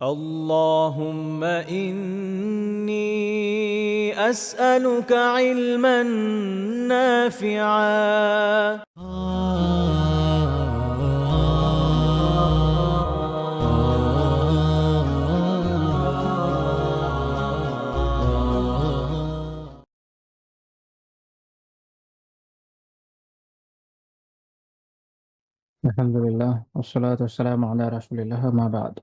اللهم إني أسألك علما نافعا. আলহামদুলিল্লাহ ওয়াসসালাতু ওয়াসসালামু আলা রাসূলিল্লাহ মা বা'দ।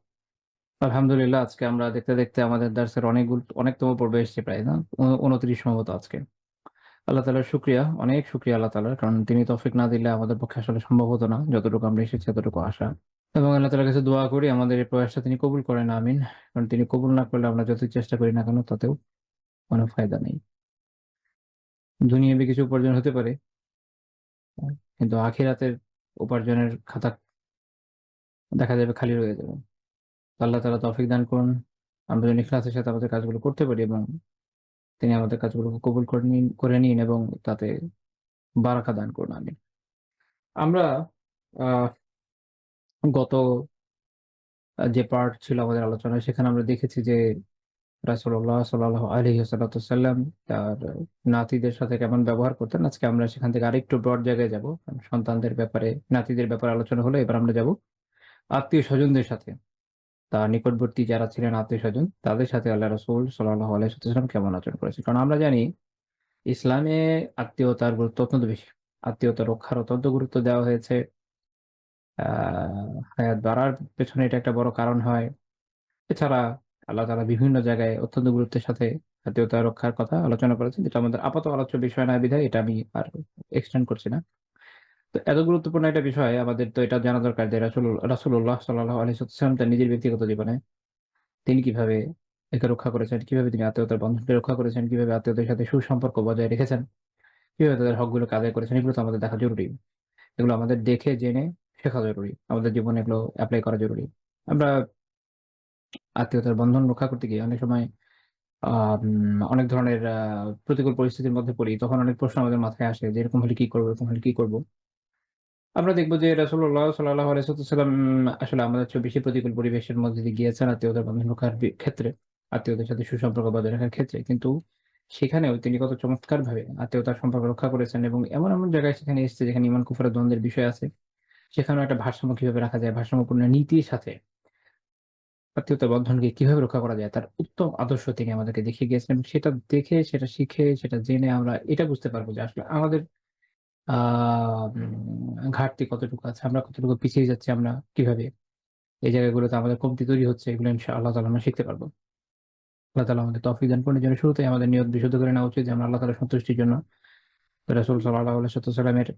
আলহামদুলিল্লাহ আজকে আমরা দেখতে, দেখতে আমাদের দার্সের অনেকতম পর্বে এসেছি প্রায় না? ২৯ সম্ভবত আজকে। আল্লাহ তাআলার শুকরিয়া, অনেক শুকরিয়া আল্লাহ তাআলার। কারণ তিনি তৌফিক না দিলে আমাদের পক্ষে আসলে সম্ভব হতো না। যতটুকু আমরা এসেছি এতটুকু আসা। এবং আল্লাহ তাআলার কাছে দোয়া করি আমাদের এই প্রয়াসটা তিনি কবুল করেন, আমিন। কারণ তিনি কবুল না করলে আমরা যতই চেষ্টা করি না কেন তাতেও কোনো ফায়দা নেই। দুনিয়াবি কিছু উপার্জন হতে পারে, কিন্তু আখিরাতের উপার্জনের খাতা দেখা যাবে খালি রয়ে যাবে। আল্লাহ তাআলা তৌফিক দান করুন। আমরা যেন ইখলাসের সাথে আমাদের কাজগুলো করতে পারি এবং তিনি আমাদের কাজগুলোকে কবুল করে নিন এবং তাতে বারাকা দান করুন। আমিন। আমরা আ গত যে পার্ট ছিল আমাদের আলোচনায় সেখানে আমরা দেখেছি যে রাসূলুল্লাহ সাল্লাল্লাহু আলাইহি ওয়াসাল্লাম তার নাতিদের সাথে কেমন ব্যবহার করতেন। আজকে আমরা সেখান থেকে আরেকটু ব্রড জায়গায় যাবো। সন্তানদের ব্যাপারে, নাতিদের ব্যাপারে আলোচনা হলো। এবার আমরা যাবো আত্মীয়-স্বজনদের সাথে। তার নিকটবর্তী যারা ছিলেন আত্মীয়স্বজন তাদের সাথে আল্লাহ রাসূল সাল্লাল্লাহু আলাইহি ওয়াসাল্লাম কেমন আচরণ করেছেন। কারণ আমরা জানি ইসলামে আত্মীয়তার গুরুত্ব অত্যন্ত বেশি। আত্মীয়তা রক্ষার অত্যন্ত গুরুত্ব দেওয়া হয়েছে। আ হায়াত বাড়ার পেছনে এটা একটা বড় কারণ হয়। এছাড়া আল্লাহ তাআলা বিভিন্ন জায়গায় অত্যন্ত গুরুত্বের সাথে আত্মীয়তা রক্ষার কথা আলোচনা করেছেন। যেটা আমাদের আপাত আলোচ্য বিষয় না বিধায় এটা আমি আর এক্সটেন্ড করছি না। তো এত গুরুত্বপূর্ণ একটা বিষয় আমাদের তো এটা জানা দরকার যে রাসূলুল্লাহ সাল্লাল্লাহু আলাইহি ওয়াসাল্লাম তার নিজের ব্যক্তিগত জীবনে তিনি কিভাবে একে রক্ষা করেছেন, কিভাবে তিনি আত্মীয়তার বন্ধনকে রক্ষা করেছেন, কিভাবে আত্মীয়দের সাথে সুসম্পর্ক বজায় রেখেছেন, কিভাবে তাদের হকগুলোকে আদায় করেছেন, এগুলো তো আমাদের দেখা জরুরি। এগুলো আমাদের দেখে জেনে শেখা জরুরি। আমাদের জীবনে এগুলো এপ্লাই করা জরুরি। আমরা আত্মীয়তার বন্ধন রক্ষা করতে গিয়ে অনেক সময় অনেক ধরনের প্রতিকূল পরিস্থিতির মধ্যে পড়ি। তখন অনেক প্রশ্ন আমাদের মাথায় আসে যে এরকম হলে কি করব, এরকম হলে কি করব? আমরা দেখব যে রাসূলুল্লাহ সাল্লাল্লাহু আলাইহি ওয়াসাল্লাম আসলে আমাদের চেয়ে বেশি প্রতিকূল পরিবেশের মধ্যে দিয়ে গিয়েছেন আত্মীয়তার বন্ধন রক্ষার ক্ষেত্রে, আত্মীয়দের সাথে সুসম্পর্ক বজায় রাখার ক্ষেত্রে। কিন্তু সেখানেও তিনি কত চমৎকারভাবে আত্মীয়তার সম্পর্ক রক্ষা করেছেন এবং এমন জায়গায় সেখানে এসেছে যেখানে ঈমান কুফরের দ্বন্দ্বের বিষয় আছে। সেখানেও একটা ভারসাম্য কিভাবে রাখা যায়, ভারসাম্যপূর্ণ নীতির সাথে আত্মীয়তার বন্ধনকে কিভাবে রক্ষা করা যায় তার উত্তম আদর্শ তিনি আমাদেরকে দেখিয়ে গিয়েছেন এবং সেটা দেখে, সেটা শিখে, সেটা জেনে আমরা এটা বুঝতে পারবো যে আসলে আমাদের আ ঘাটতি কতটুকু আছে, আমরা কতটুকু পিছিয়ে যাচ্ছি, আমরা কিভাবে এই জায়গাগুলোতে আমাদের কমতি তৈরি হচ্ছে এগুলো আল্লাহ তাআলা আমরা শিখতে পারবো। আল্লাহ তাআলা আমাদের তৌফিক দান করুন। এজন্য শুরুতেই আমাদের নিয়ত বিশুদ্ধ করে নেওয়া উচিত যে আমরা আল্লাহ তাআলার সন্তুষ্টির জন্য রাসূল সাল্লাল্লাহু আলাইহি ওয়াসাল্লামের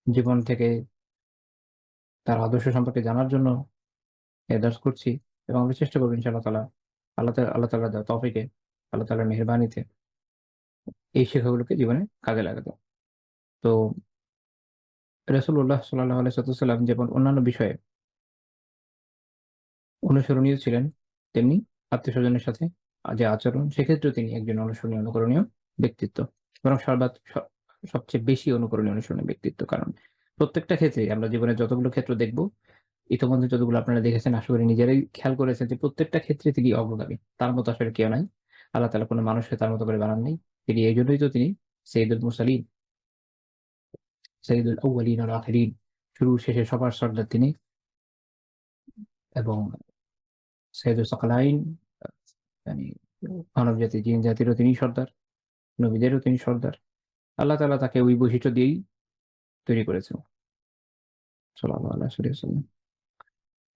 জীবন থেকে তার আদর্শ সম্পর্কে জানার জন্য দর্স করছি এবং আমরা চেষ্টা করব ইনশাআল্লাহ তাআলা আল্লাহ তাআলার দেওয়া তৌফিকে, আল্লাহ তাআলার মেহেরবানিতে এই শিক্ষাগুলোকে জীবনে কাজে লাগাতে। তো রাসূলুল্লাহ সাল্লাল্লাহু আলাইহি ওয়াসাল্লাম যেমন অন্যান্য বিষয়ে অনুসরণীয় ছিলেন, তেমনি আত্মীয়স্বজনের সাথে যে আচরণ সেক্ষেত্রেও তিনি একজন অনুসরণীয়, অনুকরণীয় ব্যক্তিত্ব। বরং সবচেয়ে বেশি অনুসরণীয় ব্যক্তিত্ব। কারণ প্রত্যেকটা ক্ষেত্রেই আমরা জীবনের যতগুলো ক্ষেত্র দেখব, ইতিমধ্যে যতগুলো আপনারা দেখেছেন আশা করি নিজেরাই খেয়াল করেছেন যে প্রত্যেকটা ক্ষেত্রে তিনি অগ্রগামী। তার মতো আসলে কেউ নাই। আল্লাহ তাআলা কোন মানুষকে তার মতো করে বানান নাই। তিনি এইজন্যই তো তিনি সাইয়্যিদুল মুরসালিন, সাইয়্যিদুল আউয়ালিন ওয়াল আখিরিন। শুরু শেষে সবার সর্দার তিনি এবং সাইয়্যিদুস সাকলাইন আ মানে মানবজাতি জিন জাতিরও তিনিই সর্দার, নবীদেরও তিনি সর্দার। আল্লাহ তাআলা তাকে ওই বৈশিষ্ট্য দিয়েই তৈরি করেছেন। সাল্লাল্লাহু আলাইহি ওয়াসাল্লাম।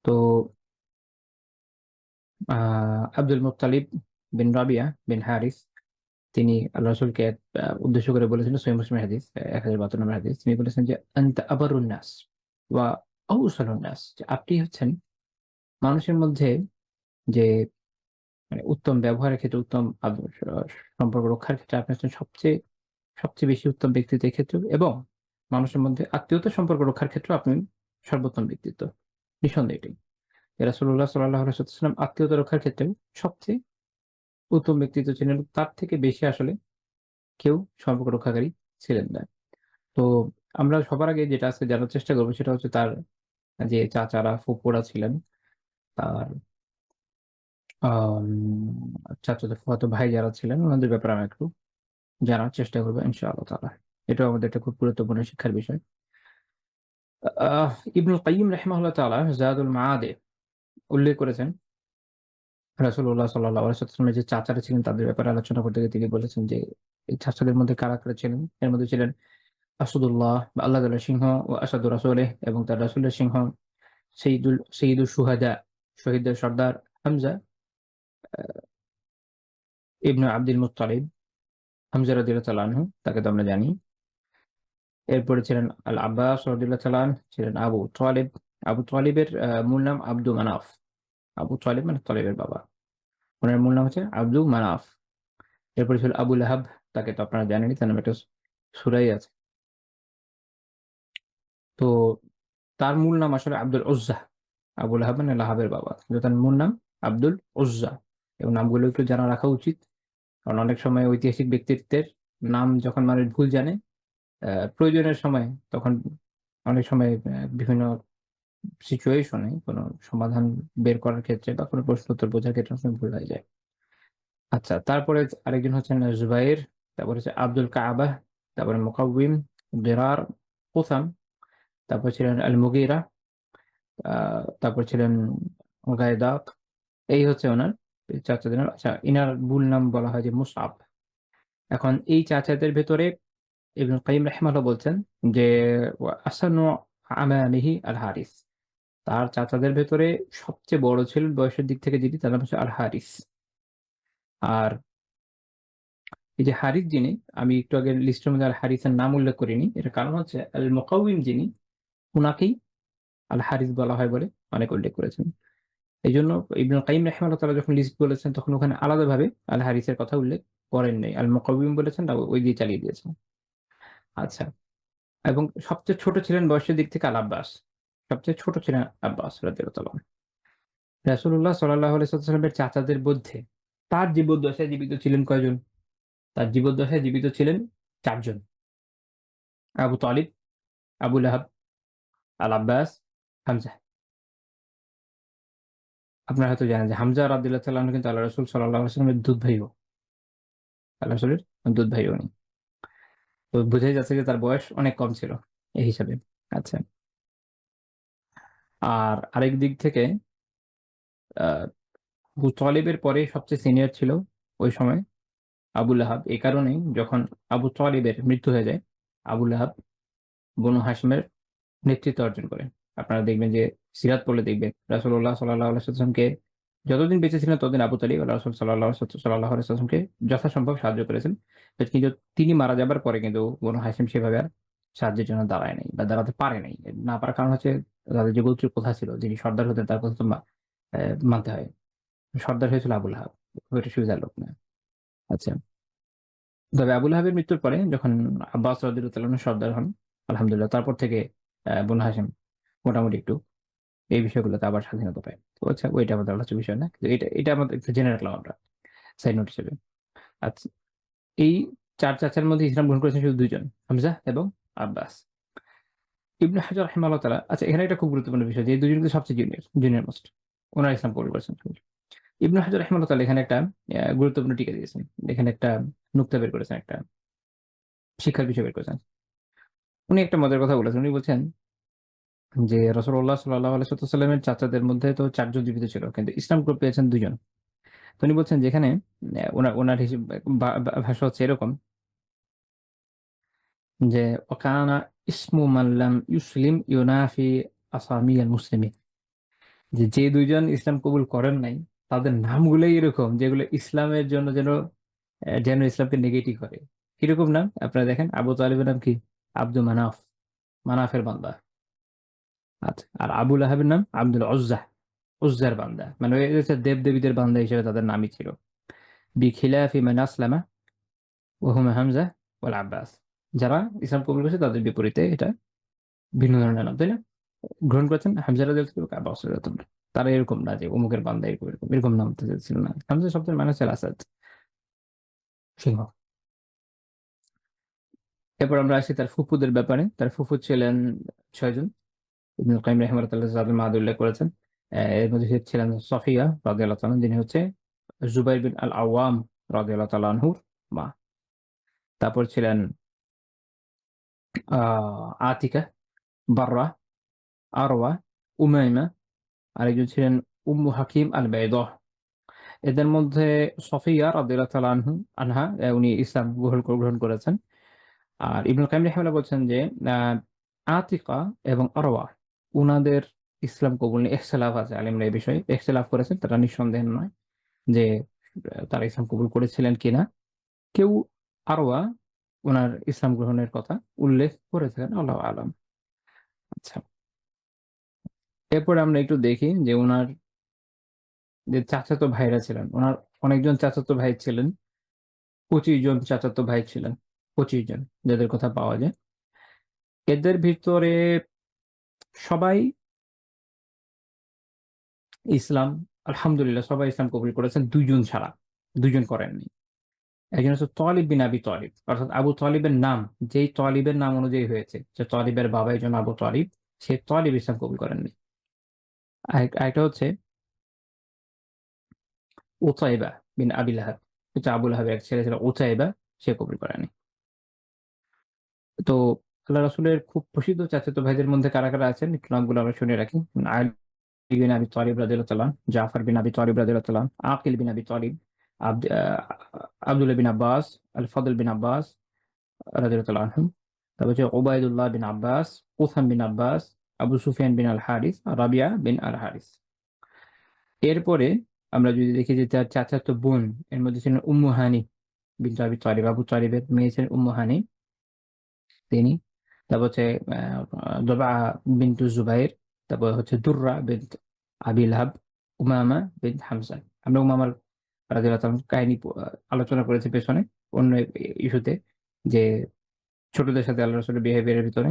তো আ আব্দুল মুত্তালিব বিন রাবিয়া বিন হারিস তিনি আল্লাহ রাসূলকে উদ্দেশ্য করে বলেছিলেন সহিহ মুসলিমের হাদিস ১০৭২ নম্বর হাদিস। তিনি বলেছেন যে, "আনতা আবারুন নাস ওয়া আওসালুন নাস" যে আপনি হচ্ছেন মানুষের মধ্যে যে মানে উত্তম ব্যবহারের ক্ষেত্রে, উত্তম সম্পর্ক রক্ষার ক্ষেত্রে আপনি হচ্ছেন সবচেয়ে বেশি উত্তম ব্যক্তিত্ব এক্ষেত্রেও এবং মানুষের মধ্যে আত্মীয়তার সম্পর্ক রক্ষার ক্ষেত্রেও আপনি সর্বোত্তম ব্যক্তিত্ব। নিঃসন্দেহে এটাই। রাসূলুল্লাহ সাল্লাল্লাহু আলাইহি ওয়াসাল্লাম আত্মীয়তা রক্ষার ক্ষেত্রেও সবচেয়ে উত্তম ব্যক্তিত্ব ছিলেন। তার থেকে বেশি আসলে কেউ সম্পর্ক রক্ষাকারী ছিলেন না। তো আমরা সবার আগে যেটা আজকে জানার চেষ্টা করব সেটা হচ্ছে তার যে চাচারা, ফুপুরা ছিলেন, তার আম চাচাতো ফুফাতো ভাই যারা ছিলেন ওনাদের ব্যাপারে আমি একটু জানার চেষ্টা করব ইনশাআল্লাহ তাআলা। এটাও আমাদের একটা খুব গুরুত্বপূর্ণ শিক্ষার বিষয়। ইবনুল কাইয়্যিম রাহিমাহুল্লাহ তাআলা জাদুল মাআদে উল্লেখ করেছেন রাসূলুল্লাহ সাল্লাল্লাহু আলাইহি ওয়াসাল্লামের যে চাচারা ছিলেন তাদের ব্যাপারে আলোচনা করতে গিয়ে তিনি বলেছেন যে এই চাচাদের মধ্যে কারা, কারা ছিলেন? এর মধ্যে ছিলেন আসাদুল্লাহ বা আল্লাহ তাআলার সিংহ ও আসাদু রাসূলিহ এবং তার রাসূলের সিংহ সৈয়দুশ শুহাদা শহীদদের সর্দার হামজা আ ইবনে আব্দুল মুত্তালিব, হামজা রাদিয়াল্লাহু তাআলা আনহু তাকে তো আমরা জানি। এরপরে ছিলেন আল আব্বাস রাদিয়াল্লাহু তাআলা ছিলেন আবু তালিব। আবু তালিবের মূল নাম আব্দু মানাফ। আবু তালিব মানে তালিবের বাবা। উনার মূল নাম হচ্ছে আব্দু মানাফ। এরপরে ছিল আবু লাহাব, তাকে তো আপনারা জানেনই, তার নামে একটা সূরাই আছে। তো তার মূল নাম আসলে আব্দুল উজ্জা। আবু লাহাব মানে লাহাবের বাবা। কিন্তু তার মূল নাম আব্দুল উজ্জা। এবং নামগুলো একটু জানা রাখা উচিত। কারণ অনেক সময় ঐতিহাসিক ব্যক্তিত্বের নাম যখন মানুষ ভুল জানে, প্রয়োজনের সময় তখন অনেক সময় বিভিন্ন সিচুয়েশনে কোনো সমাধান বের করার ক্ষেত্রে বা কোনো প্রশ্ন উত্তর বোঝার ক্ষেত্রে অনেক সময় ভুল হয়ে যায়। আচ্ছা, তারপরে আরেকজন হচ্ছেন জুবাইর, তারপরে হচ্ছে আব্দুল কাবাহ, তারপরে মুকাউবিম, দিরার, কুসাম, তারপর ছিলেন আল মুগীরা, তারপর ছিলেন গায়দাক। এই হচ্ছে ওনার চাচাদের নাম। আচ্ছা, ইনার মূল নাম বলা হয় যে মুসআব। এখন এই চাচাদের ভেতরে ইবনুল কাইয়্যিম রাহিমাহুল্লাহ বলছেন যে আহসানু আমামিহি আল হারিস। তার চাচাদের ভেতরে সবচেয়ে বড় ছিলেন বয়সের দিক থেকে যিনি, তার নাম হচ্ছে আল হারিস। আর এই যে হারিস যিনি, আমি একটু আগে লিস্টের মধ্যে আল হারিসের নাম উল্লেখ করিনি। এটার কারণ হচ্ছে আল মুকাউইম যিনি, উনাকেই আল হারিস বলা হয় বলে অনেকে উল্লেখ করেছেন। এইজন্য ইবনুল কাইয়্যিম রাহিমাহুল্লাহ তাআলা যখন লিস্ট বলেছেন তখন ওখানে আলাদাভাবে আল হারিসের কথা উল্লেখ করেন নাই। আল মুকাউইম বলেছেন, ওই দিয়ে চালিয়ে দিয়েছেন। আচ্ছা, এবং সবচেয়ে ছোট ছিলেন বয়সের দিক থেকে আল আব্বাস। সবচেয়ে ছোট ছিলেন আব্বাস রাদিয়াল্লাহু তাআলা। রাসূলুল্লাহ সাল্লাল্লাহু আলাইহি ওয়াসাল্লামের চাচাদের মধ্যে তার জীবদ্দশায় জীবিত ছিলেন কয়জন? তার জীবদ্দশায় জীবিত ছিলেন ৪ জন। আবু তালিব, আবু লাহাব, আল আব্বাস, হামজা। আপনারা হয়তো জানেন যে হামজা রাদিয়াল্লাহু তাআলা আনহু কিন্তু আল্লাহ রাসূল সাল্লাল্লাহু আলাইহি ওয়াসাল্লামের দুধ ভাইও। আল্লাহ রাসূলের দুধ ভাইও উনি। তো বোঝাই যাচ্ছে যে তার বয়স অনেক কম ছিল এই হিসাবে। আচ্ছা। আর আরেক দিক থেকে আ আবু তালিবের পরে সবচেয়ে সিনিয়র ছিল ওই সময় আবু লাহাব। এই কারণেই যখন আবু তালিবের মৃত্যু হয়ে যায়, আবু লাহাব বনু হাশিমের নেতৃত্ব অর্জন করেন। আপনারা দেখবেন যে সিরাত পড়লে দেখবেন রাসূলুল্লাহ সাল্লাল্লাহু আলাইহি ওয়াসাল্লামকে যতদিন বেঁচে ছিলেন ততদিন আবু তালিব আল্লাহ রাসূল সাল্লাল্লাহু আলাইহি ওয়াসাল্লামকে যথাসম্ভব সাহায্য করেছেন। কিন্তু তিনি মারা যাবার পরে কিন্তু বনু হাশিম সেভাবে আর সাহায্যের জন্য দাঁড়ায় নাই বা দাঁড়াতে পারে নাই। না পারার কারণ হচ্ছে তাদের যে গোত্রের প্রথা ছিল, যিনি সর্দার হতেন তার কথা তো মানতে হয়। সর্দার হয়েছিল আবু লাহাব। খুব একটা সুবিধার লোক না। আচ্ছা। তবে আবু লাহাবের মৃত্যুর পরে যখন আব্বাস রাদিয়াল্লাহু তাআলা আনহু সর্দার হন, আলহামদুলিল্লাহ তারপর থেকে বনু হাশিম মোটামুটি একটু এই বিষয়গুলোতে আবার স্বাধীনতা পায়। তো আচ্ছা, ওইটা আমাদের আলোচ্য বিষয় না। কিন্তু এটা আমাদের একটু জেনে রাখলাম আমরা সাইড নোট হিসেবে। আচ্ছা, এই ৪ চাচার মধ্যে ইসলাম গ্রহণ করেছেন শুধু ২ জন, হামজা এবং আব্বাস। ইবনে হাজার রাহিমাহুল্লাহ তাআলা, আচ্ছা এখানে একটা খুব গুরুত্বপূর্ণ বিষয় যে এই ২ জন কিন্তু সবচেয়ে জুনিয়র মোস্ট। উনারা ইসলাম কবুল করেছেন। ইবনে হাজার রাহিমাহুল্লাহ তাআলা এখানে একটা গুরুত্বপূর্ণ টিকা দিয়েছেন। এখানে একটা নুকতা বের করেছেন, একটা শিক্ষার বিষয় বের করেছেন। উনি একটা মজার কথা বলেছেন। উনি বলছেন যে রাসূলুল্লাহ সাল্লাল্লাহু আলাইহি ওয়াসাল্লামের চাচাদের মধ্যে তো ৪ জন জীবিত ছিল। কিন্তু ইসলাম গ্রহণ পেয়েছেন ২ জন। তো উনি বলছেন যেখানে উনার হিসেব ভাষা হচ্ছে এরকম যে ওয়াকানা ইসমু মান লাম ইউসলিম ইউনাফি আসামিয়াল মুসলিমিন। যে ২ জন ইসলাম কবুল করেন নাই তাদের নামগুলোই এরকম যেগুলো ইসলামের জন্য যেন ইসলামকে নেগেটিভ করে। কিরকম নাম? আপনারা দেখেন আবু তালিবের নাম কি? আব্দু মানাফ, মানাফের বান্দা। আচ্ছা। আর আবু লাহাবের নাম আব্দুল উজ্জা, উজ্জার বান্দা। মানে ওই হচ্ছে দেব-দেবীদের বান্দা হিসেবে তাদের নামই ছিল। বিখিলাফি মান আসলামা ওয়া হুম হামজা ওয়াল আব্বাস। যারা ইসলাম কবুল করেছে তাদের বিপরীতে এটা ভিন্ন ধরনের নাম, তাই না? গ্রহণ করেছেন হামজা রাদিয়াল্লাহু তাআলা, আব্বাস রাদিয়াল্লাহু তাআলা। তারা এরকম না যে অমুকের বান্দা এরকম নাম ছিল না। হামজা শব্দের মানে হচ্ছে আসাদ, সিংহ। এরপর আমরা আসি তার ফুফুদের ব্যাপারে। তার ফুফু ছিলেন ৬ জন। ইবনুল কাইয়্যিম রাহিমাহুল্লাহ তাআলা যাদের মাদ উল্লেখ করেছেন। এর মধ্যে ছিলেন সফিয়া রাদিয়াল্লাহু তাআলা, যিনি হচ্ছে জুবাইর বিন আল আওয়াম রাদিয়াল্লাহু তাআলা আনহুর মা। তারপর ছিলেন আতিকা, বাররা, আরওয়া, উমাইমা, আরেকজন ছিলেন উম্মু হাকিম আল বাইদা। এদের মধ্যে সফিয়া রাদিয়াল্লাহু তাআলা আনহা উনি ইসলাম গ্রহণ করেছেন। আর ইবনুল কাইয়িম রাহিমাহুল্লাহ বলছেন যে আতিকা এবং আরওয়া উনাদের ইসলাম কবুল নিয়ে ইখতিলাফ আছে, আলেমরা এই বিষয়ে ইখতিলাফ করেছেন, তারা নিঃসন্দেহ নয় যে তারা ইসলাম কবুল করেছিলেন কিনা। কেউ আরওয়া উনার ইসলাম গ্রহণের কথা উল্লেখ করেছিলেন, আল্লাহু আ'লাম। আচ্ছা, এরপরে আমরা একটু দেখি যে উনার যে চাচাতো ভাইরা ছিলেন, উনার অনেকজন চাচাতো ভাই ছিলেন, 25 জন চাচাতো ভাই ছিলেন, 25 জন যাদের কথা পাওয়া যায়। এদের ভিতরে সবাই ইসলাম, আলহামদুলিল্লাহ সবাই ইসলাম কবুল করেছেন, 2 জন ছাড়া। 2 জন করেননি। একজন হচ্ছে তালিব বিন আবি তালিব, অর্থাৎ আবু তালিবের নাম, যেই তালিবের নাম অনুযায়ী হয়েছে, যে তালিবের বাবা এই জন্য আবু তালিব, সে তালিব ইসলাম কবুল করেননি। আরেকটা হচ্ছে উতাইবা বিন আবি লাহাব, হচ্ছে আবু লাহাবের এক ছেলে ছিল উতাইবা, সে কবুল করেনি। তো আল্লাহ রাসূলের খুব প্রসিদ্ধ চাচাতো ভাইদের মধ্যে কারা, কারা আছেন একটু নামগুলো আমরা শুনে রাখি। আলী বিন আবি তালিব রাদিয়াল্লাহু তাআলা, জাফর বিন আবি তালিব রাদিয়াল্লাহু তাআলা, আকিল বিন আবি তালিব, আব্দুল্লাহ বিন আব্বাস, আল ফদল বিন আব্বাস রাদিয়াল্লাহু তাআলা আনহুম। তারপর হচ্ছে উবাইদুল্লাহ বিন আব্বাস, উসাম বিন আব্বাস, আবু সুফিয়ান বিন আল হারিস, রাবিয়া বিন আল হারিস। এরপরে আমরা যদি দেখি যে তার চাচাতো বোন, এর মধ্যে ছিলেন উম্মু হানি বিনতে আবি তালিব, আবু তালিবের মেয়ে ছিলেন উম্মু হানি, তিনি। তারপর হচ্ছে দোবা বিনতু জুবাইর, তারপর হচ্ছে দুররা বিনত আবি লাহাব, উমামা বিন হামজা। আমরা উমামার রাদিয়াল্লাহু তাআলার কাহিনী আলোচনা করেছি পেছনে অন্য ইস্যুতে, যে ছোটদের সাথে আল্লাহ রাসূলের বিহেভিয়ারের ভিতরে।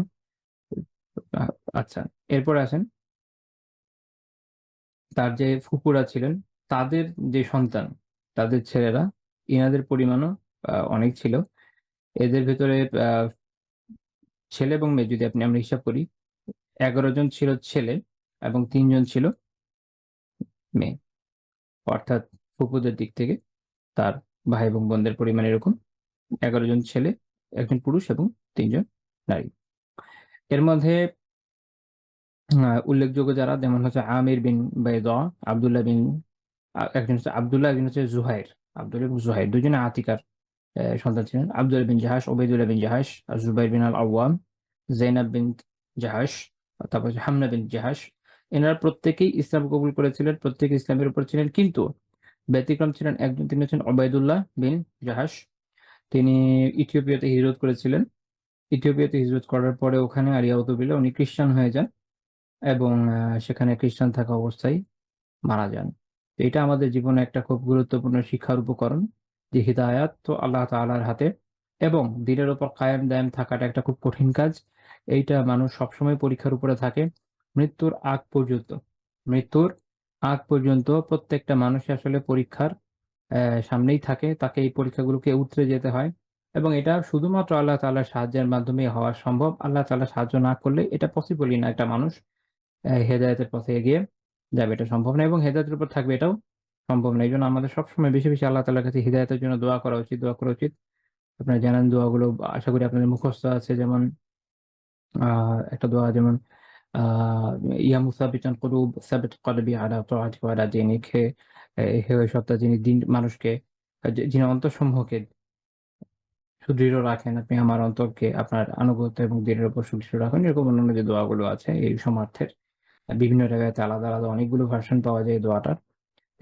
আ আচ্ছা, এরপরে আসেন তার যে ফুপুরা ছিলেন, তাদের যে সন্তান, তাদের ছেলেরা, ইনাদের পরিমাণও অনেক ছিল। এদের ভেতরে ছেলে এবং মেয়ে যদি আমরা হিসাব করি, 11 জন ছিল ছেলে এবং 3 জন ছিল মেয়ে। অর্থাৎ ফুপুদের দিক থেকে তার ভাই এবং বোনদের পরিমাণ এরকম 11 জন ছেলে, 1 জন পুরুষ এবং 3 জন নারী। এর মধ্যে উল্লেখযোগ্য যারা, যেমন হচ্ছে আমির বিন বাইদা, আব্দুল্লাহ বিন একজন হচ্ছে আব্দুল্লাহ, একজন হচ্ছে জুহাইর। আব্দুল্লাহ এবং জুহাইর দুজনে আতিকার সন্তান ছিলেন। আব্দুল্লাহ বিন জাহাশ, ওবাইদুল্লাহ বিন জাহাশ, আর জুবাইর বিন আল আওয়াম, যায়নাব বিন জাহাশ, তারপর হচ্ছে হামনা বিন জাহাশ। এনারা প্রত্যেকেই ইসলাম কবুল করেছিলেন, প্রত্যেকে ইসলামের উপর ছিলেন, কিন্তু ব্যতিক্রম ছিলেন একজন, তিনি হচ্ছেন ওবাইদুল্লাহ বিন জাহাশ। তিনি ইথিওপিয়াতে হিজরত করেছিলেন। ইথিওপিয়াতে হিজরত করার পরে ওখানে আলিয়াউযুবিল্লাহ উনি খ্রিস্টান হয়ে যান এবং সেখানে খ্রিস্টান থাকা অবস্থায় মারা যান। তো এটা আমাদের জীবনে একটা খুব গুরুত্বপূর্ণ শিক্ষার উপকরণ, যে হিদায়াত তো আল্লাহ তাআলার হাতে, এবং দ্বীনের উপর কায়েম দায়েম থাকাটা একটা খুব কঠিন কাজ। এইটা মানুষ সবসময় পরীক্ষার উপরে থাকে মৃত্যুর আগ পর্যন্ত। মৃত্যুর আগ পর্যন্ত প্রত্যেকটা মানুষই আসলে পরীক্ষার সামনেই থাকে। তাকে এই পরীক্ষাগুলোকে উতরে যেতে হয় এবং এটা শুধুমাত্র আল্লাহ তাআলার সাহায্যের মাধ্যমেই হওয়া সম্ভব। আল্লাহ তাআলা সাহায্য না করলে এটা পসিবলই না, একটা মানুষ হেদায়েতের পথে এগিয়ে যাবে, এটা সম্ভব না, এবং হেদায়েতের উপর থাকবে, এটাও সম্ভব না। এইজন্য আমাদের সবসময় বেশি, বেশি আল্লাহ তাআলার কাছে হিদায়াতের জন্য দোয়া করা উচিত, দোয়া করা উচিত। আপনারা জানেন দোয়াগুলো, আশা করি আপনাদের মুখস্থ আছে। যেমন আ একটা দোয়া, যেমন আ ইয়া মুসাব্বিতাল কুলুব সাব্বিত কলবি আলা তাআতিকা ওয়া আলা দীনিক, হে ওই সত্তা যিনি মানুষকে, যিনি অন্তরসমূহকে সুদৃঢ় রাখেন, আপনি আমার অন্তরকে আপনার আনুগত্য এবং দ্বীনের উপর সুদৃঢ় রাখুন। এরকম অন্যান্য যে দোয়াগুলো আছে এই সমার্থের, বিভিন্ন জায়গাতে আলাদা, আলাদা অনেকগুলো ভার্সন পাওয়া যায় এই দোয়াটার।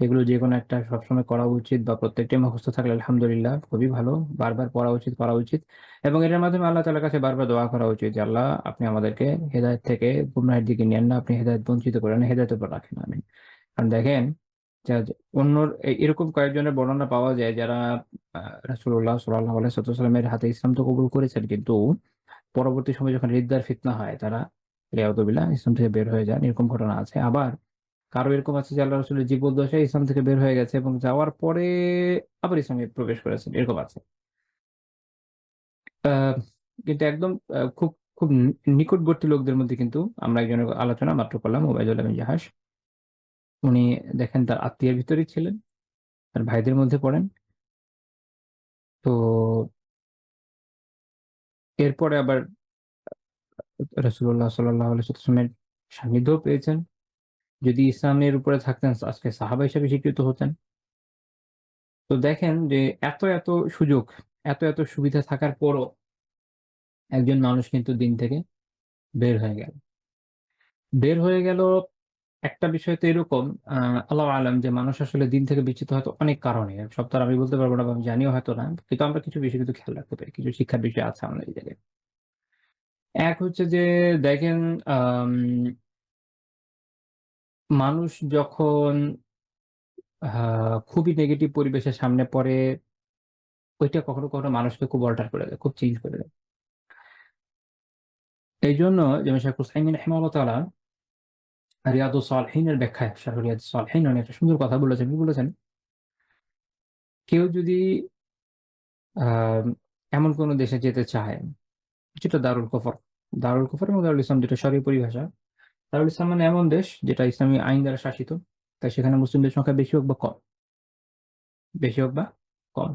এগুলো যেকোনো একটা সবসময় করা উচিত, বা প্রত্যেকটাই মুখস্থ থাকলে আলহামদুলিল্লাহ খুবই ভালো। বারবার পড়া উচিত, করা উচিত, এবং এটার মাধ্যমে আল্লাহ তাআলার কাছে বারবার দোয়া করা উচিত যে, আল্লাহ আপনি আমাদেরকে হেদায়েত থেকে গুমরাহির দিকে নিয়েন না, আপনি হেদায়েত বঞ্চিত করেন না, হেদায়েতের উপর রাখেন। আমিন। কারণ দেখেন যে অন্যর এরকম কয়েকজনের বর্ণনা পাওয়া যায় যারা রাসূলুল্লাহ সাল্লাল্লাহু আলাইহি ওয়াসাল্লামের হাতে ইসলাম তো কবুল করেছেন, কিন্তু পরবর্তী সময়ে যখন রিদ্দার ফিতনা হয়, তারা লিয়াউযুবিল্লাহ ইসলাম থেকে বের হয়ে যান। এরকম ঘটনা আছে। আবার কারো এরকম আছে যে আল্লাহ রাসূলের জীবদ্দশায় ইসলাম থেকে বের হয়ে গেছে এবং যাওয়ার পরে আবার ইসলামে প্রবেশ করেছেন। এরকম আছে। আ কিন্তু একদম খুব, খুব নিকটবর্তী লোকদের মধ্যে কিন্তু আমরা একজনের আলোচনা মাত্র করলাম, ওবাইদুল্লাহ বিন জাহাশ। উনি দেখেন তার আত্মীয়ের ভিতরেই ছিলেন, তার ভাইদের মধ্যে পড়েন। তো এরপরে আবার রাসূলুল্লাহ সাল্লাল্লাহু আলাইহি ওয়াসাল্লামের সান্নিধ্যও পেয়েছেন। যদি ইসলামের উপরে থাকতেন আজকে সাহাবা হিসেবে স্বীকৃত হতেন। তো দেখেন যে এত সুযোগ, এত সুবিধা থাকার পরও একজন মানুষ কিন্তু দিন থেকে বের হয়ে গেল। বের হয়ে গেল একটা বিষয় তো এরকম আ আল্লাহু আ'লাম যে মানুষ আসলে দিন থেকে বিচ্যুত হয়তো অনেক কারণে। সব তো আর আমি বলতে পারব না বা আমি জানিও হয়তো না। কিন্তু আমরা কিছু বিষয় কিন্তু খেয়াল রাখতে পারি। কিছু শিক্ষার বিষয় আছে আমাদের এই জায়গায়। এক হচ্ছে যে দেখেন আম মানুষ যখন আ খুবই নেগেটিভ পরিবেশের সামনে পড়ে, ওইটা কখনো মানুষকে খুব অল্টার করে দেয়, খুব চেঞ্জ করে দেয়। এইজন্য যেমন শেখ উসাইমিন রাহিমাহুল্লাহ তাআলা রিয়াদুস সালেহিনের ব্যাখ্যায় শারহ রিয়াদুস সালেহিন উনি একটা সুন্দর কথা বলেছেন। কি বলেছেন? কেউ যদি আ এমন কোন দেশে যেতে চায়, যেটা দারুল কুফর। দারুল কুফর এবং দারুল ইসলাম যেটা শরীয় পরিভাষা। দারুল ইসলাম মানে এমন দেশ যেটা ইসলামী আইন দ্বারা শাসিত। তাই সেখানে মুসলিমদের সংখ্যা বেশি হোক বা কম, বেশি হোক বা কম।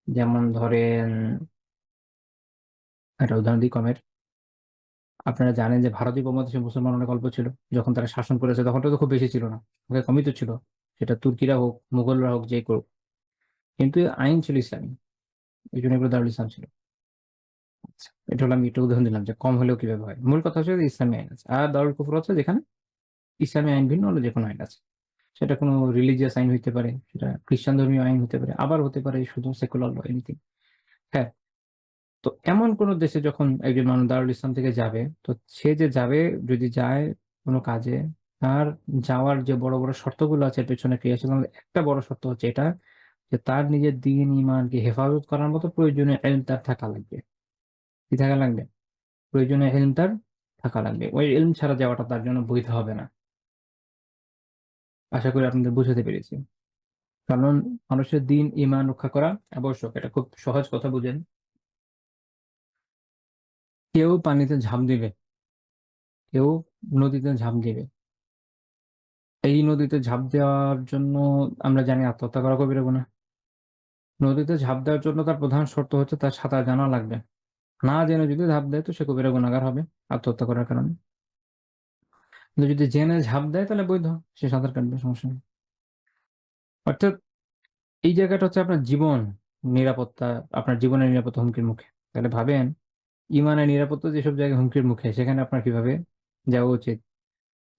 যেমন ধরেন একটা উদাহরণ দিই কমের। আপনারা জানেন যে ভারতীয় উপমহাদেশে মুসলমান অনেক অল্প ছিল। যখন তারা শাসন করেছে তখন তো খুব বেশি ছিল না। আগে কমই তো ছিল। সেটা তুর্কিরা হোক, মুঘলরা হোক যে করুক। কিন্তু আইন ছিল ইসলামী। এইজন্য এগুলো দারুল ইসলাম ছিল। আচ্ছা, এটা হলো আমি একটা উদাহরণ দিলাম যে কম হলেও কিভাবে হয়। মূল কথা হচ্ছে যে ইসলামী আইন আছে। আর দারুল কুফর হচ্ছে যেখানে ইসলামী আইন ভিন্ন অন্য যেকোনো আইন আছে। সেটা কোনো রিলিজিয়াস আইন হইতে পারে, সেটা খ্রিস্টান ধর্মীয় আইন হতে পারে, আবার হতে পারে শুধু সেকুলার ল এনিথিং। হ্যাঁ? তো এমন কোন দেশে যখন একজন মানুষ দারুল ইসলাম থেকে যাবে, তো সে যে যাবে যদি যায় কোন কাজে, তার যাওয়ার যে বড় শর্তগুলো আছে এর পেছনে ক্রিয়াশীল একটা বড় শর্ত হচ্ছে এটা যে তার নিজের দ্বীন ঈমানকে হেফাজত করার মতো প্রয়োজনীয় ইলম তার থাকা লাগবে। কি থাকা লাগবে? প্রয়োজনীয় ইলম তার থাকা লাগবে। ওই ইলম ছাড়া যাওয়াটা তার জন্য বৈধ হবে না। আশা করি আপনাদের বুঝাতে পেরেছি। কারণ মানুষের দ্বীন ঈমান রক্ষা করা আবশ্যক। এটা খুব সহজ কথা বুঝেন। কেউ পানিতে ঝাঁপ দিবে, কেউ নদীতে ঝাঁপ দিবে। এই নদীতে ঝাঁপ দেওয়ার জন্য আমরা জানি আত্মহত্যা করা কবিরা গুনাহ। নদীতে ঝাঁপ দেওয়ার জন্য তার প্রধান শর্ত হচ্ছে তার সাঁতার জানা লাগবে। না জেনে যদি ঝাঁপ দেয় তো সে কবিরা গুনাহগার হবে আত্মহত্যা করার কারণে। কিন্তু যদি জেনে ঝাঁপ দেয় তাহলে বৈধ। সে সাঁতার কাটবে, সমস্যা নেই। অর্থাৎ এই জায়গাটা হচ্ছে আপনার জীবন নিরাপত্তা, আপনার জীবনের নিরাপত্তা হুমকির মুখে। তাহলে ভাবেন ইমানের নিরাপত্তা যেসব জায়গায় হুমকির মুখে সেখানে আপনার কিভাবে যাওয়া উচিত।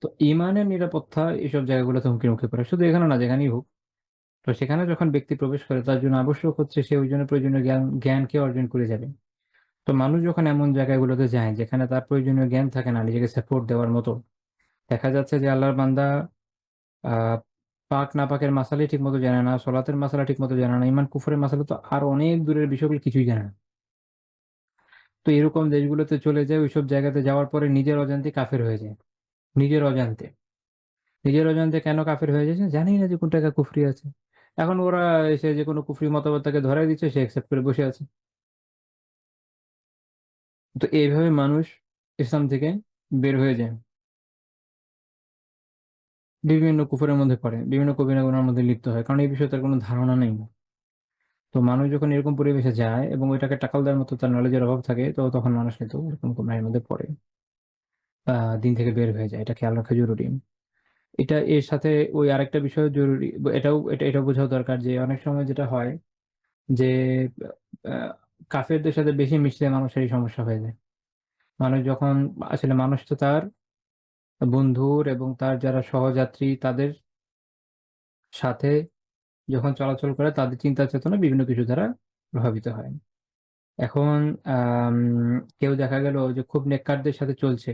তো ইমানের নিরাপত্তা এসব জায়গাগুলোতে হুমকির মুখে পড়ে। শুধু এখানে না যেখানেই হোক। তো সেখানে যখন ব্যক্তি প্রবেশ করে তার জন্য আবশ্যক হচ্ছে সে ওই জন্য প্রয়োজনীয় জ্ঞানকে অর্জন করে যাবে। তো মানুষ যখন এমন জায়গাগুলোতে যায় যেখানে তার প্রয়োজনীয় জ্ঞান থাকে না নিজেকে সাপোর্ট দেওয়ার মতো, দেখা যাচ্ছে যে আল্লাহর বান্দা আ পাক নাপাকের মাসালাই ঠিকমতো জানে না, সলাতের মাসালা ঠিকমতো জানে না, ইমান কুফরের মাসালা তো আরো অনেক দূরের বিষয়গুলো কিছুই জানে না। তো এরকম দেশগুলোতে চলে যায় ওইসব জায়গাতে যাওয়ার পরে নিজের অজান্তে কাফের হয়ে যায়। নিজের অজান্তে। নিজের অজান্তে কেন কাফের হয়ে যাচ্ছে? জানেই না যে কোন টাকা কুফরি আছে। এখন ওরা এসে যেকোনো কুফরি মতবাদ তাকে ধরায় দিচ্ছে, সে অ্যাকসেপ্ট করে বসে আছে। তো এইভাবে মানুষ ইসলাম থেকে বের হয়ে যায়। বিভিন্ন কুফরের মধ্যে পড়ে, বিভিন্ন কবিরা গুনার মধ্যে লিপ্ত হয়। কারণ এই বিষয়ে তার কোনো ধারণা নেই। তো মানুষ যখন এরকম পরিবেশে যায় এবং ওইটাকে টাকাল দেওয়ার মতো তার নলেজের অভাব থাকে, তো তখন মানুষ কিন্তু এরকম গুনাহের মধ্যে পড়ে। আ দিন থেকে বের হয়ে যায়। এটা খেয়াল রাখা জরুরি। এটা এর সাথে ওই আরেকটা বিষয়ও জরুরি। এটাও বোঝাও দরকার যে অনেক সময় যেটা হয় যে আ কাফেরদের সাথে বেশি মিশলে মানুষের এই সমস্যা হয়ে যায়। মানুষ যখন আসলে মানুষ তো তার বন্ধুর এবং তার যারা সহযাত্রী তাদের সাথে যখন চলাচল করে তাদের চিন্তা চেতনা বিভিন্ন কিছু দ্বারা প্রভাবিত হয়। এখন আম কেউ দেখা গেল যে খুব নেককারদের সাথে চলছে,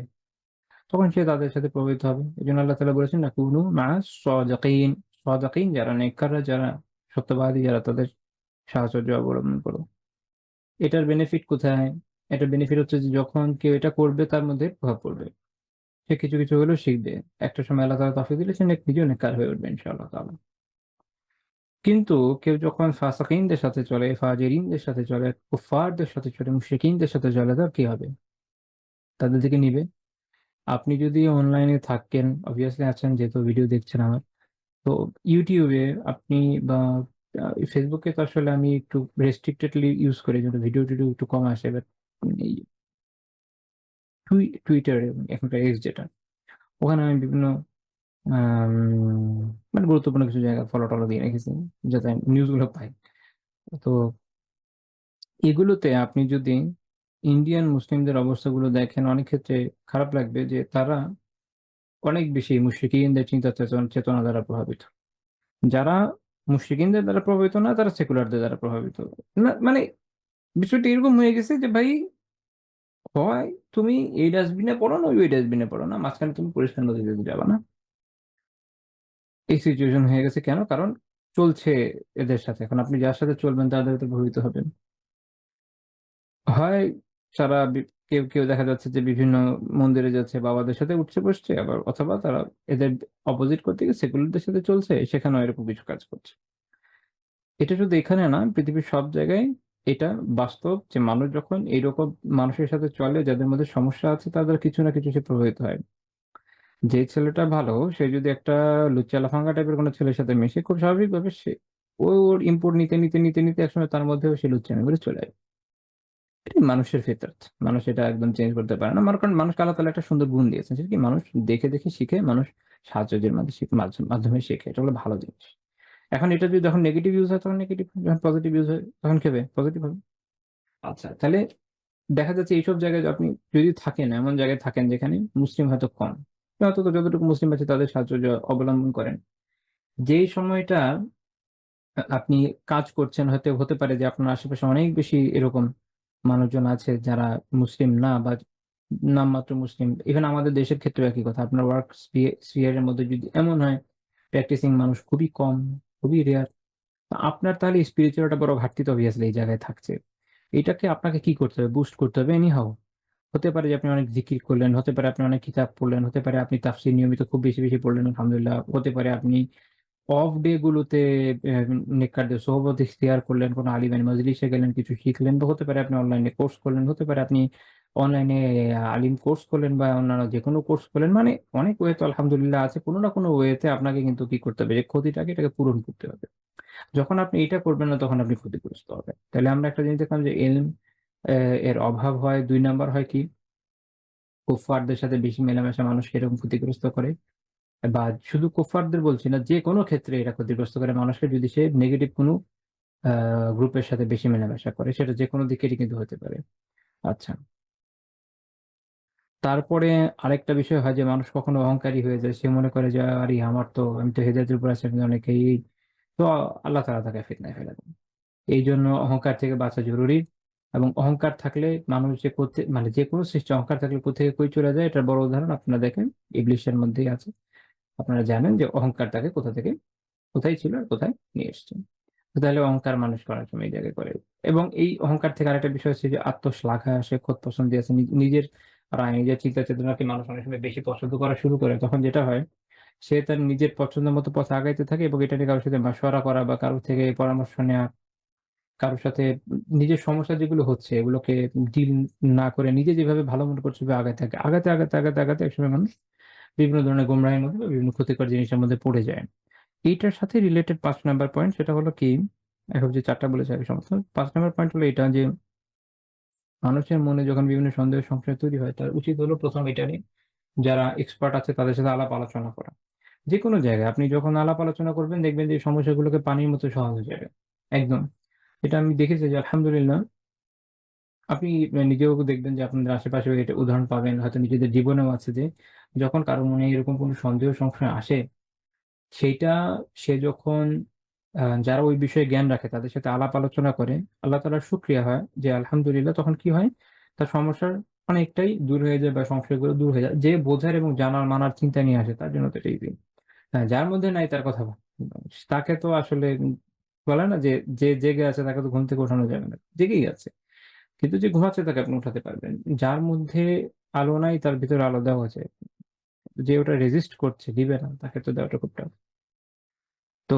তখন সে তাদের সাথে প্রভাবিত হবে। এজন্য আল্লাহ তাআলা বলেছেন না কুনু মা'আস সাদিকিন। সাদিকিন যারা নেককাররা যারা সত্যবাদী যারা তাদের সাহচর্য অবলম্বন করো। এটার বেনিফিট কোথায়? এটার বেনিফিট হচ্ছে যে যখন কেউ এটা করবে তার মধ্যে প্রভাব পড়বে। সে কিছু হলেও শিখবে। একটা সময় আল্লাহ তাআলা তৌফিক দিলে সে নিজেও নেককার হয়ে উঠবে ইনশাআল্লাহ তাআলা। কিন্তু কেউ যখন ফাসিকিনদের সাথে চলে, ফাজিরিনদের সাথে চলে, কুফফারদের সাথে চলে, মুশরিকিনদের সাথে চলে তার কি হবে? তাদের দিকে নিবে। আপনি যদি অনলাইনে থাকেন, obviously আছেন যেহেতু ভিডিও দেখছেন আমার। তো YouTube এ আপনি বা Facebook এ তো আসলে আমি একটু রেস্ট্রিক্টেডলি ইউজ করি যেন ভিডিও-টিডিও একটু কম আসে। বাট এই Twitter এবং এখনকার X যেটা, ওখানে আমি বিভিন্ন আম মানে গুরুত্বপূর্ণ কিছু জায়গা ফলো-টলো দিয়ে রেখেছি যাতে নিউজ গুলো পাই। তো এগুলোতে আপনি যদি ইন্ডিয়ান মুসলিমদের অবস্থাগুলো দেখেন অনেক ক্ষেত্রে খারাপ লাগবে যে তারা অনেক বেশি মুশরিকিনদের চিন্তা চেতনা দ্বারা প্রভাবিত। যারা মুশরিকিনদের দ্বারা প্রভাবিত না, তারা সেকুলারদের দ্বারা প্রভাবিত। না মানে বিষয়টা এরকম হয়ে গেছে যে ভাই হয় তুমি এই ডাস্টবিনে পড়ো না ওই ডাস্টবিনে পড়ো না। মাঝখানে তুমি পরিষ্কার নদীতে তো যাবা না। এই সিচুয়েশন হয়ে গেছে কেন? কারণ চলছে এদের সাথে। এখন আপনি যার সাথে চলবেন তাদের তো প্রভাবিত হবেন। হয় তারা কেউ দেখা যাচ্ছে যে বিভিন্ন মন্দিরে যাচ্ছে, বাবাদের সাথে উঠছে বসছে, আবার অথবা তারা এদের অপোজিট করতে গিয়ে সেকুলারদের সাথে চলছে, সেখানেও এরকম কিছু কাজ করছে। এটা শুধু এখানে না, পৃথিবীর সব জায়গায় এটা বাস্তব যে মানুষ যখন এইরকম মানুষের সাথে চলে যাদের মধ্যে সমস্যা আছে তাদের কিছু না কিছু সে প্রভাবিত হয়। যে ছেলেটা ভালো সে যদি একটা লুচ্চা লাফাঙ্গা টাইপের কোনো ছেলের সাথে মেশে খুব স্বাভাবিকভাবে সে ওর ইনপুট নিতে একসময় তার মধ্যেও সে লুচ্চামি করে চলে যায়। এটাই মানুষের ফিতরত। মানুষ এটা একদম চেঞ্জ করতে পারে না। কারণ মানুষকে আল্লাহ তাআলা একটা সুন্দর গুণ দিয়েছেন। সেটা কি মানুষ দেখে শিখে, মানুষ সাহচর্যের মাধ্যমে শেখে। এটা হলো ভালো জিনিস। এখন এটা যদি যখন নেগেটিভ ইউজ হয় তখন নেগেটিভ, যখন পজিটিভ ইউজ হয় তখন কি হবে? পজিটিভ হবে। আচ্ছা, তাহলে দেখা যাচ্ছে এইসব জায়গায় আপনি যদি থাকেন, এমন জায়গায় থাকেন যেখানে মুসলিম হয়তো কম। হয়তো যতটুকু মুসলিম আছে তাদের সাহচর্য অবলম্বন করেন। যেই সময়টা আপনি কাজ করছেন হয়তো হতে পারে যে আপনার আশেপাশে অনেক বেশি এরকম মানুষজন আছে যারা মুসলিম না বা নামমাত্র মুসলিম। ইভেন আমাদের দেশের ক্ষেত্রেও একই কথা। আপনার ওয়ার্ক স্ফিয়ার এর মধ্যে যদি এমন হয় প্র্যাকটিসিং মানুষ খুবই কম, খুবই রেয়ার, আপনার তাহলে স্পিরিচুয়াল একটা বড় ঘাটতি তো অবভিয়াসলি এই জায়গায় থাকছে। এটাকে আপনাকে কি করতে হবে? বুস্ট করতে হবে এনি হাউ। হতে পারে যে আপনি অনেক জিকির করলেন, হতে পারে আপনি অনেক কিতাব পড়লেন, হতে পারে আপনি তাফসীর নিয়মিত খুব বেশি পড়লেন আলহামদুলিল্লাহ। হতে পারে আপনি অফ ডে গুলোতে নেককারদের সোহবত ইখতিয়ার করলেন, কোনো আলিমের মজলিসে গেলেন, কিছু শিখলেন, বা হতে পারে আপনি অনলাইনে কোর্স করলেন, হতে পারে আপনি অনলাইনে আলিম কোর্স করলেন বা অন্যান্য যেকোনো কোর্স করলেন। মানে অনেক ওয়ে তো আলহামদুলিল্লাহ আছে। কোনো না কোনো ওয়েতে আপনাকে কিন্তু কি করতে হবে? যে ক্ষতিটাকে এটাকে পূরণ করতে হবে। যখন আপনি এটা করবেন না তখন আপনি ক্ষতিগ্রস্ত হবেন। তাইলে আমরা একটা জিনিস দেখলাম যে ইলম এর অভাব হয়। ২ নাম্বার হয় কি? কুফফারদের সাথে বেশি মেলামেশা মানুষকে এরকম ক্ষতিগ্রস্ত করে। বা শুধু কুফফারদের বলছি না, যেকোনো ক্ষেত্রে এরা ক্ষতিগ্রস্ত করে মানুষকে যদি সে নেগেটিভ কোনো আ গ্রুপের সাথে বেশি মেলামেশা করে। সেটা যেকোনো দিকেরই কিন্তু হতে পারে। আচ্ছা। তারপরে আরেকটা বিষয় হয় যে মানুষ কখনো অহংকারী হয়ে যায়। সে মনে করে যে, "আরে আমার তো আমি তো হেদায়েতের উপর আছি, আমি তো অনেকেই।" তো আল্লাহ তাআলা তাকে ফিতনায় ফেলে দেন। এইজন্য অহংকার থেকে বাঁচা জরুরি। এবং অহংকার থাকলে মানুষ যে মানে যেকোনো সৃষ্টি অহংকার থাকলে কোত্থেকে কই চলে যায় এটার বড় উদাহরণ আপনারা দেখেন ইবলিসের মধ্যেই আছে। আপনারা জানেন যে অহংকার তাকে কোথা থেকে কোথায় ছিল আর কোথায় নিয়ে এসছে। তো তাহলে অহংকার মানুষ করার সময় এই জায়গায় করে। এবং এই অহংকার থেকে আরেকটা বিষয় হচ্ছে যে আত্মশ্লাঘা আসে, খোদ-পছন্দি আছে। নিজের রায়, নিজের চিন্তা চেতনাকে মানুষ অনেক সময় বেশি পছন্দ করা শুরু করে। তখন যেটা হয় সে তার নিজের পছন্দ মতো পথে আগাইতে থাকে এবং এটা নিয়ে কারো সাথে মাশওয়ারা করা বা কারো থেকে পরামর্শ নেওয়া, কারো সাথে নিজের সমস্যা যেগুলো হচ্ছে এগুলোকে ডিল না করে নিজে যেভাবে ভালো মনে করছে ওইভাবে আগাতে থাকে। আগাতে একসময় মানুষ বিভিন্ন ধরনের গোমরাহির মধ্যে বা বিভিন্ন ক্ষতিকর জিনিসের মধ্যে পড়ে যায়। এইটার সাথে রিলেটেড ৫ নাম্বার পয়েন্ট সেটা হলো কি, এখন যে ৪ টা বলেছি আগে সমস্ত। ৫ নাম্বার পয়েন্ট হলো এটা যে মানুষের মনে যখন বিভিন্ন সন্দেহ সংশয় তৈরি হয় তার উচিত হলো ১ম এটা নিয়ে যারা এক্সপার্ট আছে তাদের সাথে আলাপ আলোচনা করা। যেকোনো জায়গায় আপনি যখন আলাপ আলোচনা করবেন দেখবেন যে এই সমস্যাগুলোকে পানির মতো সহজ হয়ে যাবে। একদম। এটা আমি দেখেছি যে আলহামদুলিল্লাহ আপনি নিজেও দেখবেন যে আপনাদের আশেপাশেও এটা উদাহরণ পাবেন। হয়তো নিজেদের জীবনেও আছে যে যখন কারো মনে এরকম কোনো সন্দেহ সংশয় আসে সেইটা সে যখন যারা ওই বিষয়ে জ্ঞান রাখে তাদের সাথে আলাপ আলোচনা করে, আল্লাহ তাআলার শুকরিয়া হয় যে আলহামদুলিল্লাহ তখন কি হয়? তার সমস্যার অনেকটাই দূর হয়ে যায় বা সংশয়গুলো দূর হয়ে যায়। যে বোঝার এবং জানার মানার চিন্তা নিয়ে আসে তার জন্য তো এটা ইজি। হ্যাঁ, যার মধ্যে নাই তার কথা তাকে তো আসলে বলে না যে, যে জেগে আছে তাকে তো ঘুম থেকে ওঠানো যাবে না। জেগেই আছে। কিন্তু যে ঘুমাচ্ছে তাকে আপনি উঠাতে পারবেন। যার মধ্যে আলো নাই তার ভিতরে আলো দেওয়া যায়। যে ওটা রেজিস্ট করছে দিবে না তাকে তো দেওয়াটা খুব টাফ। তো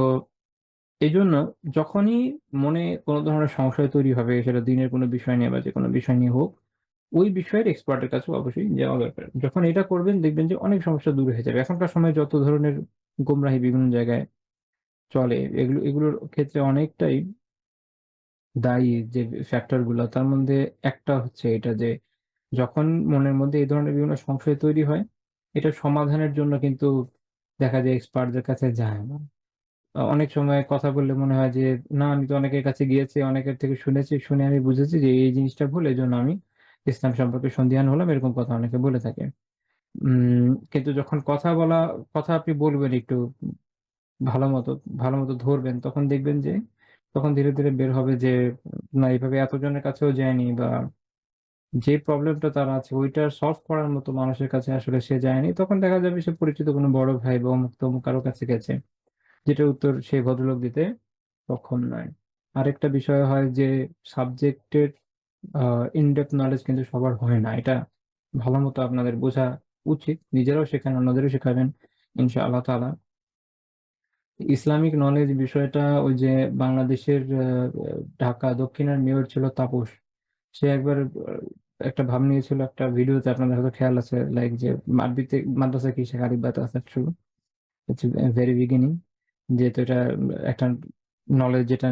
এজন্য যখনই মনে কোন ধরনের সংশয় তৈরি হবে সেটা দিনের কোন বিষয় নিয়ে বা যেকোনো বিষয় নিয়ে হোক, ওই বিষয়ের এক্সপার্টের কাছে অবশ্যই যাওয়া দরকার। যখন এটা করবেন দেখবেন যে অনেক সমস্যা দূর হয়ে যাবে। এখনকার সময়ে যত ধরনের গোমরাহি বিভিন্ন জায়গায় চলে, এগুলোর ক্ষেত্রে অনেকটাই দায়ী যে ফ্যাক্টর গুলো, তার মধ্যে একটা হচ্ছে এটা যে যখন মনের মধ্যে এই ধরনের বিভিন্ন সংশয় তৈরি হয়, এটা সমাধানের জন্য কিন্তু দেখা যায় এক্সপার্টদের কাছে যায় না। অনেক সময় কথা বললে মনে হয় যে না, আমি তো অনেকের কাছে গিয়েছি, অনেকের থেকে শুনেছি, শুনে আমি বুঝেছি যে এই জিনিসটা ভুল, এই জন্য আমি ইসলাম সম্পর্কে সন্দিহান হলাম, এরকম কথা অনেকে বলে থাকে। কিন্তু যখন কথা আপনি বলবেন একটু ভালো মতো ভালো মতো ধরবেন, তখন দেখবেন যে তখন ধীরে ধীরে বের হবে যে না, এইভাবে এতজনের কাছেও যায়নি, বা যে প্রবলেমটা তার আছে ওইটা সলভ করার মতো মানুষের কাছে আসলে সে যায়নি। তখন দেখা যাবে সে পরিচিত কোনো বড় ভাই বা অমুক তমুক কারো কাছে গেছে, যেটার উত্তর সেই ভদ্রলোক দিতে সক্ষম নয়। আরেকটা বিষয় হয় যে সাবজেক্টের ইনডেপথ নলেজ কিন্তু সবার হয় না, এটা ভালো মতো আপনাদের বোঝা উচিত। নিজেরাও শেখান, অন্যদেরও শেখাবেন ইনশাআল্লাহ তাআলা। ইসলামিক নলেজ বিষয়টা ওই যে বাংলাদেশের ঢাকা দক্ষিণের মেয়র ছিল তাপস, সে একবার একটা ভাব নিয়েছিল একটা ভিডিওতে, আপনাদের হয়তো খেয়াল আছে, লাইক যে আরবিতে মাদ্রাসা কি শেখা, আরিফ বাতা আছে শুরু, হচ্ছে ভেরি বিগিনিং, যেহেতু এটা একটা নলেজ যেটা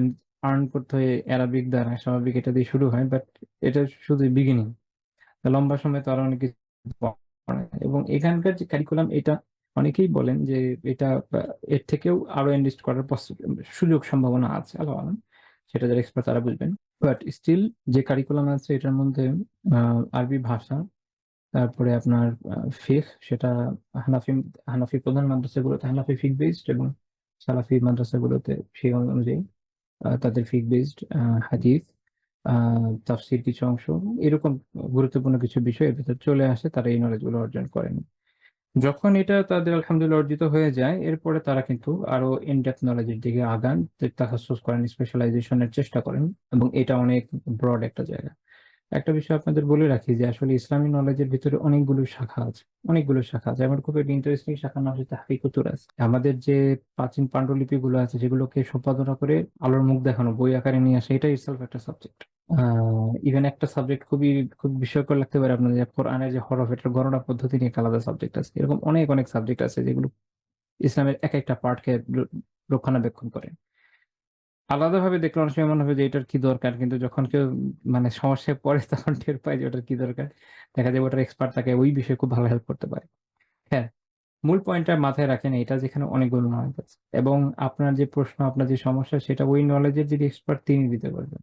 আর্ন করতে হয় অ্যারাবিক দ্বারা, স্বাভাবিক এটা দিয়ে শুরু হয়, বাট এটা শুধু বিগিনিং, লম্বা সময় তো আরো অনেক কিছু পড়ায়। এবং এখানকার যে কারিকুলাম, এটা অনেকেই বলেন যে এটা এর থেকেও আরো এনরিচ করার সুযোগ সম্ভাবনা আছে, আল্লাহ আলাম, সেটা যারা এক্সপার্ট তারা বুঝবেন। বাট স্টিল যে কারিকুলাম আছে এটার মধ্যে আরবি ভাষা, তারপরে আপনার ফিকহ, সেটা হানাফি হানাফি প্রধান মাদ্রাসাগুলোতে হানাফি ফিক বেসড, এবং সালাফি মাদ্রাসাগুলোতে সেই অনুযায়ী তাদের ফিক বেসড, হাদিস, তাফসির কিছু অংশ, এরকম গুরুত্বপূর্ণ কিছু বিষয় এর ভিতর চলে আসে, তারা এই নলেজ গুলো অর্জন করেন। যখন এটা তাদের আলহামদুলিল্লাহ অর্জিত হয়ে যায়, এরপরে তারা কিন্তু আরো ইনডেপথ নলেজের দিকে আগান, তাখাসুস করেন, স্পেশালাইজেশনের চেষ্টা করেন, এবং এটা অনেক ব্রড একটা জায়গা। একটা বিষয় আপনাদের বলে রাখি যে আসলে ইসলামী নলেজের ভিতরে অনেকগুলো শাখা আছে। আমার খুব একটা ইন্টারেস্টিং শাখার নাম হচ্ছে তাহকিকুত তুরাস। আমাদের যে প্রাচীন পান্ডুলিপি গুলো আছে, যেগুলোকে সম্পাদনা করে আলোর মুখ দেখানো, বই আকারে নিয়ে আসা, এটা ইটসেলফ একটা সাবজেক্ট। ইভেন একটা সাবজেক্ট খুব বিস্ময়কর লাগতে পারে আপনাদের, যে কোরআনের যে হরফ, এটার গণনা পদ্ধতি নিয়ে একটা আলাদা সাবজেক্ট আছে। এরকম অনেক অনেক সাবজেক্ট আছে যেগুলো ইসলামের এক একটা পার্টকে রক্ষণাবেক্ষণ করে। আলাদাভাবে দেখলে অনেক সময় মনে হবে যে এটার কি দরকার, কিন্তু যখন কেউ মানে সমস্যায় পড়ে তখন টের পায় যে ওটার কি দরকার। দেখা যায় ওটার এক্সপার্ট তাকে ওই বিষয়ে খুব ভালো হেল্প করতে পারে। হ্যাঁ, মূল পয়েন্টটা মাথায় রাখেন, এটা যেখানে অনেকগুলো নলেজ আছে, এবং আপনার যে প্রশ্ন, আপনার যে সমস্যা, সেটা ওই নলেজের যিনি এক্সপার্ট তিনি দিতে পারবেন।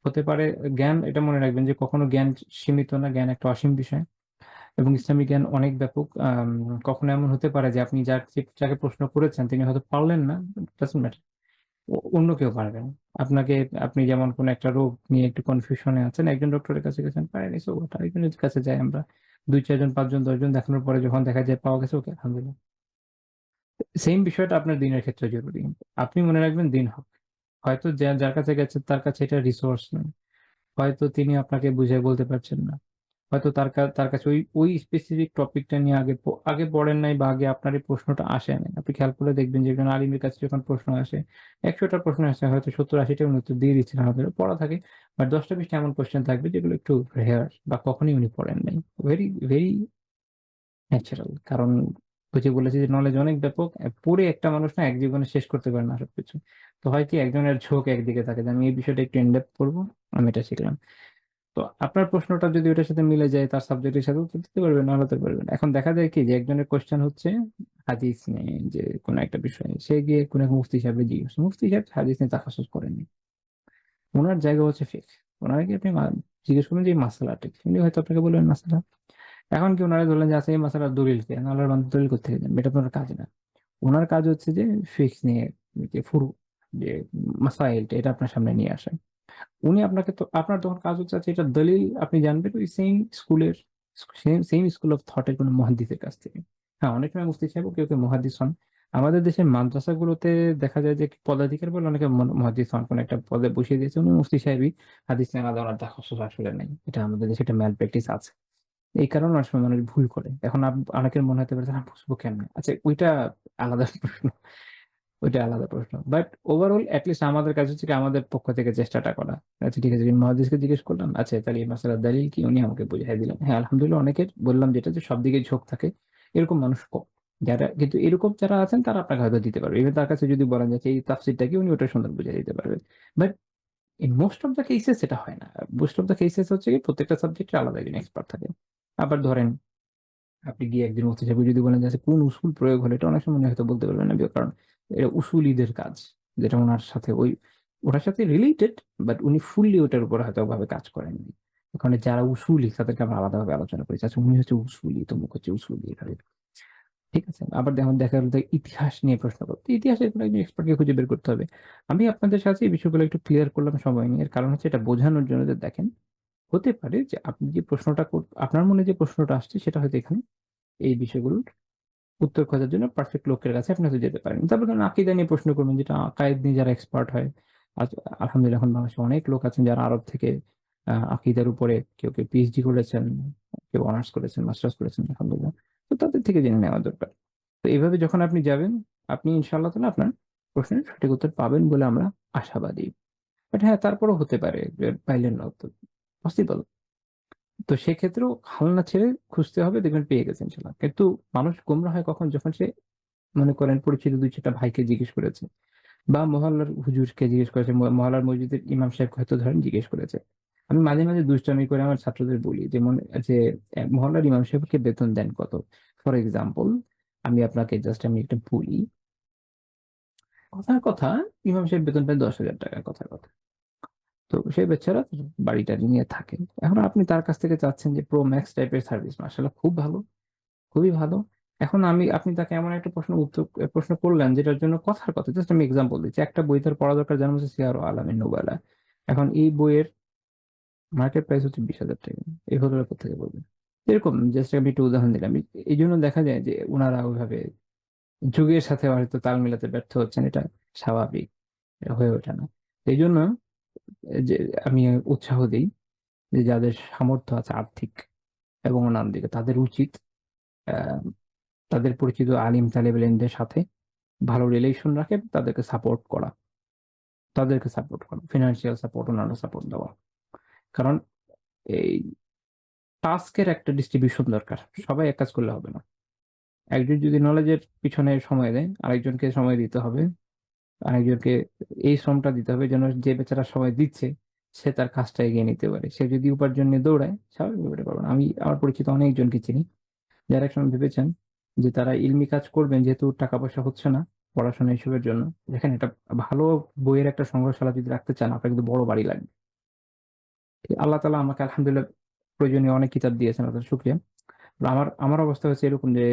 হতে পারে জ্ঞান, এটা মনে রাখবেন যে কখনো জ্ঞান সীমিত না, জ্ঞান একটা অসীম বিষয়, এবং ইসলামী জ্ঞান অনেক ব্যাপক। কখনো এমন হতে পারে যে আপনি যাকে প্রশ্ন করেছেন তিনি হয়তো পারলেন না, ডাজন্ট ম্যাটার, অন্য কেউ পারবেন। আপনাকে, আপনি যেমন কোন একটা রোগ নিয়ে একটু কনফিউশনে আছেন, একজন ডক্টরের কাছে গেছেন, পারেনি, সো ওটা আরেকজনের কাছে যাই আমরা, 2 4 জন 5 জন 10 জন দেখানোর পরে যখন দেখা যায় পাওয়া গেছে, ওকে আলহামদুলিল্লাহ। সেম বিষয়টা আপনার দিনের ক্ষেত্রে জরুরি। আপনি মনে রাখবেন দিন হক, হয়তো যার কাছে গেছে তার কাছে এটা রিসোর্স নেই, হয়তো তিনি আপনাকে বুঝিয়ে বলতে পারছেন না, হয়তো তার কাছে ওই ওই স্পেসিফিক টপিকটা নিয়ে আগে পড়েন নাই, বা আগে আপনার এই প্রশ্নটা আসে নাই। আপনি খেয়াল করে দেখবেন যে একজন আলিমের কাছে যখন প্রশ্ন আসে, 100টা প্রশ্ন আসে, হয়তো 70 80টা উনি উত্তর দিয়ে দিচ্ছেন, আমাদের পড়া থাকে, বাট 10টা 20টা এমন কোয়েশ্চেন থাকবে যেগুলো একটু রেয়ার, বা কখনই উনি পড়েন নাই। ভেরি ভেরি ন্যাচারাল, কারণ ওই যে বলেছি যে নলেজ অনেক ব্যাপক, পড়ে একটা মানুষ না এক জীবনে শেষ করতে পারে না সবকিছু। তো হয় কি, একজনের ঝোঁক একদিকে থাকে যে আমি এই বিষয়টা একটু ইনডেপথ পড়বো, আমি এটা শিখলাম। তো আপনার প্রশ্নটা যদি ওটার সাথে মিলে যায়, তার সাবজেক্টের সাথে উত্তর দিতে পারবেন, না হতে পারবেন। এখন দেখা যায় কি যে একজনের কোশ্চেন হচ্ছে হাদিস নিয়ে, যে কোনো একটা বিষয়ে সে গিয়ে কোন এক মুফতি সাহেব জিজ্ঞেস, মুফতি সাহেব হাদিস নিয়ে তাকাসুস করেননি, ওনার জায়গা হচ্ছে ফিকহ। ওনাকে আপনি জিজ্ঞেস করবেন যে এই মাসালাটা কি, উনি হয়তো আপনাকে বলবেন মাসালা। এখন কি ওনারা ধরলেন যে আচ্ছা এই মাসালার দলিল কে, আল্লাহর বান্দা দলিল করতে গেলেন, এটা আপনার কাজ না। ওনার কাজ হচ্ছে যে ফিকহ নিয়ে যে ফুরু, যে মাসাইলটা, এটা আপনার সামনে নিয়ে আসা। উনি আপনাকে, তো আপনার তখন কাজ হচ্ছে আচ্ছা এটা দলিল আপনি জানবেন ওই সেম স্কুল অফ থটের কোনো মুহাদ্দিসের কাছ থেকে। হ্যাঁ, অনেক সময় মুফতি সাহেব কেউ কেউ মুহাদ্দিস হন। আমাদের দেশের মাদ্রাসাগুলোতে দেখা যায় যে পদাধিকার বলে অনেকে মুহাদ্দিস হন, কোন একটা পদে বসিয়ে দিয়েছে উনি মুফতি সাহেবই, হাদিস নিয়ে আলাদা ওনার তাখাসুস আসলে নেই। এটা আমাদের দেশে একটা ম্যাল প্র্যাকটিস আছে। এই কারণে অনেক সময় মানুষ ভুল করে। এখন অনেকের মনে হতে পারে যে, বুঝবো কেমনে, আচ্ছা ওইটা আলাদা প্রশ্ন, ওইটা আলাদা প্রশ্ন। বাট ওভারঅল লিস্ট আমাদের কাছে হচ্ছে কি, আমাদের পক্ষ থেকে চেষ্টাটা করা। আচ্ছা ঠিক আছে, মহাদিসকে জিজ্ঞেস করলাম, আচ্ছা তাহলে এই মাসালার দলিল কি, উনি আমাকে বুঝাই দিলেন। হ্যাঁ আলহামদুলিল্লাহ, অনেকের বললাম যেটা, যে সব দিকে ঝোঁক থাকে, এরকম মানুষ কম। কিন্তু এরকম যারা আছেন তারা আপনাকে হয়তো দিতে পারবে। ইভেন তার কাছে যদি বলেন যে এই তাফসীরটা কি, উনি ওটা সুন্দর বুঝিয়ে দিতে পারবেন। But in most of the cases এটা হয় না। মোস্ট অফ দ্যা কেসেস হচ্ছে কি প্রত্যেকটা সাবজেক্টে আলাদা একজন এক্সপার্ট থাকে। আবার ধরেন আপনি গিয়ে একজন মুফতি সাহেবকে যদি বলেন যে আচ্ছা কোন উসুল প্রয়োগ হলো, এটা অনেক সময় উনি হয়তো বলতে পারবেন না। কারণ এটা উসুলিদের কাজ, যেটা ওনার সাথে ওটার সাথে রিলেটেড, বাট উনি ফুললি ওটার উপর হয়তো ওভাবে কাজ করেননি। ওখানে যারা উসুলি তাদেরকে আমরা আলাদাভাবে আলোচনা করেছি, আচ্ছা উনি হচ্ছে উসুলি, তমুক হচ্ছে উসুলি, এভাবে। ঠিক আছে? আবার যেমন দেখা গেল যে ইতিহাস নিয়ে প্রশ্ন করতে, ইতিহাসের কোনো একজন এক্সপার্টকে খুঁজে বের করতে হবে। আমি আপনাদের সাথে এই বিষয়গুলো একটু ক্লিয়ার করলাম সময় নিয়ে। এর কারণ হচ্ছে এটা বোঝানোর জন্য যে দেখেন, হতে পারে যে আপনি যে প্রশ্নটা আপনার মনে যে প্রশ্নটা আসছে সেটা হয়তো এখানে এই বিষয়গুলোর উত্তর খোঁজার জন্য পারফেক্ট লোকের কাছে আপনি হয়তো যেতে পারেন। তারপর ধরুন আকীদা নিয়ে প্রশ্ন করবেন, যেটা আকায়েদ নিয়ে যারা এক্সপার্ট হয়। আজ আলহামদুলিল্লাহ এখন বাংলাদেশে অনেক লোক আছেন যারা আরব থেকে আকীদার উপরে কেউ পিএইচডি করেছেন, কেউ অনার্স করেছেন, মাস্টার্স করেছেন, আলহামদুলিল্লাহ। তো তাদের থেকে জেনে নেওয়া দরকার। তো এইভাবে যখন আপনি যাবেন, আপনি ইনশাআল্লাহ তাআলা আপনার প্রশ্নের সঠিক উত্তর পাবেন বলে আমরা আশাবাদী। বাট হ্যাঁ, তারপরেও হতে পারে যে পাইলেন না উত্তর। পসিবল। তো সেক্ষেত্রেও হাল না ছেড়ে খুঁজতে হবে, দেখবেন পেয়ে গেছেন ইনশাআল্লাহ। কিন্তু মানুষ গোমরা হয় কখন? যখন সে মনে করেন পরিচিত ২-৪ টা ভাইকে জিজ্ঞেস করেছে, বা মহল্লার হুজুরকে জিজ্ঞেস করেছে, মহল্লার মসজিদের ইমাম সাহেবকে হয়তো ধরেন জিজ্ঞেস করেছে। আমি মাঝে মাঝে দুষ্টামি করে আমার ছাত্রদের বলি যে মহল্লার ইমাম সাহেবকে বেতন দেন কত? ফর এক্সাম্পল, আমি একটা বলি। কথার কথা, ইমাম সাহেব বেতন পায় ১০,০০০ টাকা, কথার কথা। তো সেই বেচারা বাড়ি-টাড়ি নিয়ে থাকে। এখন আপনি তার কাছ থেকে চাচ্ছেন যে প্রো ম্যাক্স টাইপের সার্ভিস। মাশাআল্লাহ, খুব ভালো। খুবই ভালো। এখন আপনি তাকে এমন একটা প্রশ্ন করলেন যেটার জন্য কথার কথা, জাস্ট আমি এক্সাম্পল দিচ্ছি। একটা বই তার পড়া দরকার, যার হচ্ছে সিয়ার আলামিন নুবালা। এখন এই বইয়ের মার্কেট প্রাইস হচ্ছে 20,০০০ টাকা। এই হলো কোত্থেকে বলবেন? এরকম জাস্ট আমি একটা উদাহরণ দিলাম। এইজন্য দেখা যায় যে উনারা ওইভাবে যুগের সাথে হয়তো তাল মিলাতে ব্যর্থ হচ্ছেন। এটা স্বাভাবিক। এটা হয়ে ওঠে না। এইজন্য যে আমি উৎসাহ দেই যে যাদের সামর্থ্য আছে আর্থিক এবং অন্যান্য দিকে, তাদের উচিত আ তাদের পরিচিত আলিম তালেব ইলমদের সাথে ভালো রিলেশন রাখে তাদেরকে সাপোর্ট করা, ফিনান্সিয়াল সাপোর্ট, অন্যান্য সাপোর্ট দেওয়া। কারণ এই টাস্কের একটা ডিস্ট্রিবিউশন দরকার। সবাই এক কাজ করলে হবে না। একজন যদি নলেজের পিছনে সময় দেয়, আরেকজনকে সময় দিতে হবে। আরেকজনকে এই শ্রমটা দিতে হবে যেন যে বেচারা সময় দিচ্ছে সে তার কাজটা এগিয়ে নিতে পারে। সে যদি উপার্জন নিয়ে দৌড়ায়, স্বাভাবিক এটা পারবে না। আমি আমার পরিচিত অনেকজনকে চিনি যারা একসময় ভেবেছেন যে তারা ইলমি কাজ করবেন, যেহেতু টাকা পয়সা হচ্ছে না পড়াশোনা এসবের জন্য। দেখেন, একটা ভালো বইয়ের একটা সংগ্রহশালা যদি রাখতে চান, আপনার কিন্তু বড় বাড়ি লাগবে। আল্লাহ তালা আমাকে আলহামদুলিল্লাহ প্রয়োজনীয় অনেক কিতাব দিয়েছেন, আপনার শুক্রিয়া। আমার আমার অবস্থা হচ্ছে এরকম যে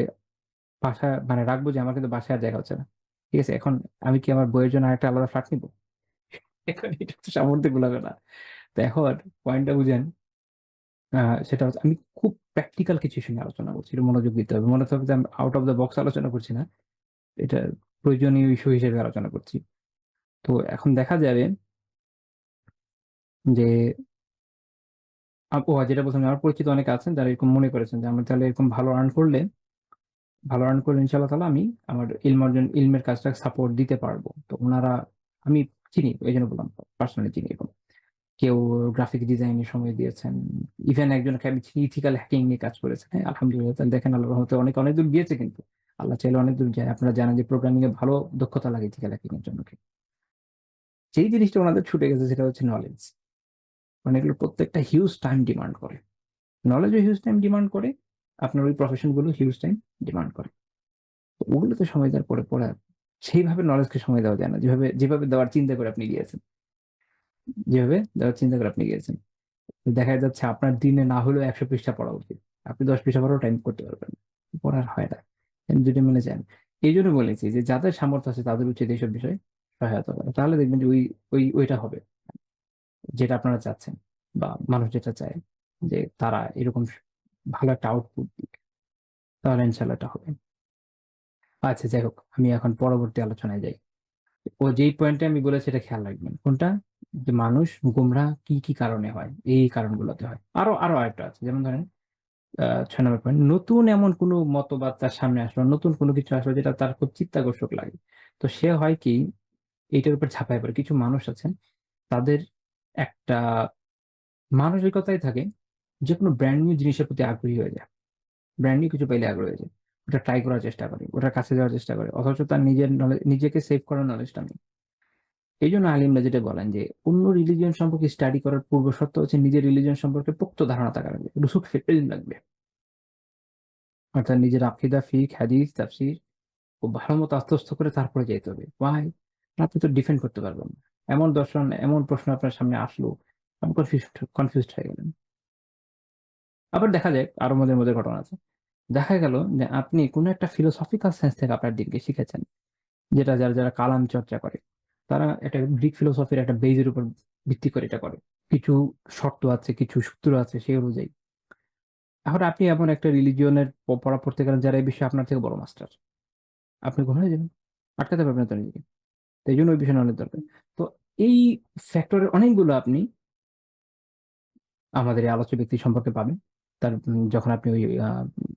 বাসায় মানে রাখবো, যে আমার কিন্তু বাসায় আর জায়গা হচ্ছে না। ঠিক আছে, এখন আমি কি আমার বইয়ের জন্য একটা আলাদা ফ্ল্যাট নিবো? এখন এটা তো সামর্থ্য গুলাবে না। তো এখন পয়েন্টটা বুঝেন। সেটা হচ্ছে আমি খুব প্র্যাকটিক্যাল কিছু ইস্যু নিয়ে আলোচনা করছি। একটু মনোযোগ দিতে হবে। মনে হবে যে আমি আউট অফ দ্য বক্স আলোচনা করছি না। এটা প্রয়োজনীয় ইস্যু হিসেবে আলোচনা করছি। তো এখন দেখা যাবে যে যেটা বলছিলাম, আমার পরিচিত অনেকে আছেন যারা এরকম মনে করেছেন যে আমরা তাহলে এরকম ভালো আর্ন করলে ইনশাআল্লাহ তাআলা আমি আমার ইলমের কাজটাকে সাপোর্ট দিতে পারবো। তো উনারা আমি চিনি, এইজন্য বললাম পার্সোনালি চিনি এরকম। কেউ গ্রাফিক ডিজাইনে সময় দিয়েছেন। ইভেন একজনকে আমি চিনি ইথিক্যাল হ্যাকিং নিয়ে কাজ করেছেন। হ্যাঁ, আলহামদুলিল্লাহ। তাহলে দেখেন আল্লাহর রহমতে অনেক দূর গিয়েছে কিন্তু। আল্লাহ চাইলে অনেক দূর যায়। আপনারা জানেন যে প্রোগ্রামিং এ ভালো দক্ষতা লাগে ইথিক্যাল হ্যাকিং এর জন্য। যেই জিনিসটা ওনাদের ছুটে গেছে সেটা হচ্ছে নলেজ। মানে এগুলো প্রত্যেকটা হিউজ টাইম ডিমান্ড করে। নলেজও হিউজ টাইম ডিমান্ড করে, আপনার ওই প্রফেশন গুলো হিউজ টাইম ডিমান্ড করে। তো ওগুলোতে সময় দেওয়ার পরে সেইভাবে নলেজকে সময় দেওয়া যায় না, যেভাবে দেওয়ার চিন্তা করে আপনি গিয়েছেন। তো দেখা যাচ্ছে আপনার দিনে না হলেও ১০০ পৃষ্ঠা পড়া উচিত। আপনি ১০ পৃষ্ঠা পড়াও টাইম করতে পারবেন না। পড়ার হয় না। দুটো মিলে যান। এই জন্য বলেছি যে যাদের সামর্থ্য আছে তাদের উচিত এইসব বিষয়ে সহায়তা করা। তাহলে দেখবেন যে ওইটা হবে যেটা আপনারা চাচ্ছেন, বা মানুষ যেটা চায়, যে তারা এরকম ভালো একটা আউটপুট দিক। তাহলে ইনশাল্লাহ এটা হবে। আচ্ছা, যাই হোক, আমি এখন পরবর্তী আলোচনায় যাই। ও যেই পয়েন্টে আমি বলেছি এটা খেয়াল রাখবেন। কোনটা? যে মানুষ গোমরাহ কি কারণে হয়, এই কারণগুলোতে হয়। আরো আরেকটা আছে, যেমন ধরেন ৬ নম্বর পয়েন্ট, নতুন এমন কোনো মতবাদ তার সামনে আসলো, নতুন কোনো কিছু আসলো যেটা তার খুব চিত্তাকর্ষক লাগে। তো সে হয় কি, এইটার উপর ঝাঁপায় পড়ে। কিছু মানুষ আছেন, তাদের একটা মানসিকতাই থাকে, যেকোনো ব্র্যান্ড নিউ জিনিসের প্রতি আগ্রহী হয়ে যায়। ব্র্যান্ড নিউ কিছু পাইলে আগ্রহী হয়ে যায়। ওটা ট্রাই করার চেষ্টা করে, ওটার কাছে যাওয়ার চেষ্টা করে, অথচ তার নিজের নিজেকে সেভ করার নলেজটা নেই। এই জন্য আলিমরা যেটা বলেন যে অন্য রিলিজিয়ন সম্পর্কে স্টাডি করার পূর্ব শর্ত হচ্ছে নিজের রিলিজিয়ন সম্পর্কে পোক্ত ধারণা থাকা লাগবে, রুসুখ ইলম লাগবে। অর্থাৎ নিজের আকীদা, ফিকহ, হাদিস, তাফসীর ও ভালো মতো আত্মস্থ করে তারপরে যেতে হবে। ওয়াই? আপনি তো ডিফেন্ড করতে পারবেন না। এমন দর্শন, এমন প্রশ্ন আপনার সামনে আসলো, আপনি কনফিউজড হয়ে গেলেন। আবার দেখা যায় আরো মজার মজার ঘটনা আছে। দেখা গেল যে আপনি কোনো একটা ফিলোসফিক্যাল সেন্স থেকে আপনার দিনকে শিখেছেন, যেটা যারা কালাম চর্চা করে তারা একটা গ্রিক ফিলোসফির একটা বেজের উপর ভিত্তি করে এটা করে। কিছু শর্ত আছে, কিছু সূত্র আছে, সেই অনুযায়ী। এখন আপনি এমন একটা রিলিজিয়নের পড়া পড়তে গেলেন যারা এই বিষয়ে আপনার থেকে বড় মাস্টার, আপনি কোন হয়ে যাবেন, আটকাতে পারবেন না তো নিজেকে। তো এই জন্য ওই বিষয়ে নলেজ দরকার। তো এই ফ্যাক্টরের অনেকগুলো আপনি আমাদের এই আলোচ্য ব্যক্তি সম্পর্কে পাবেন। তার যখন আপনি ওই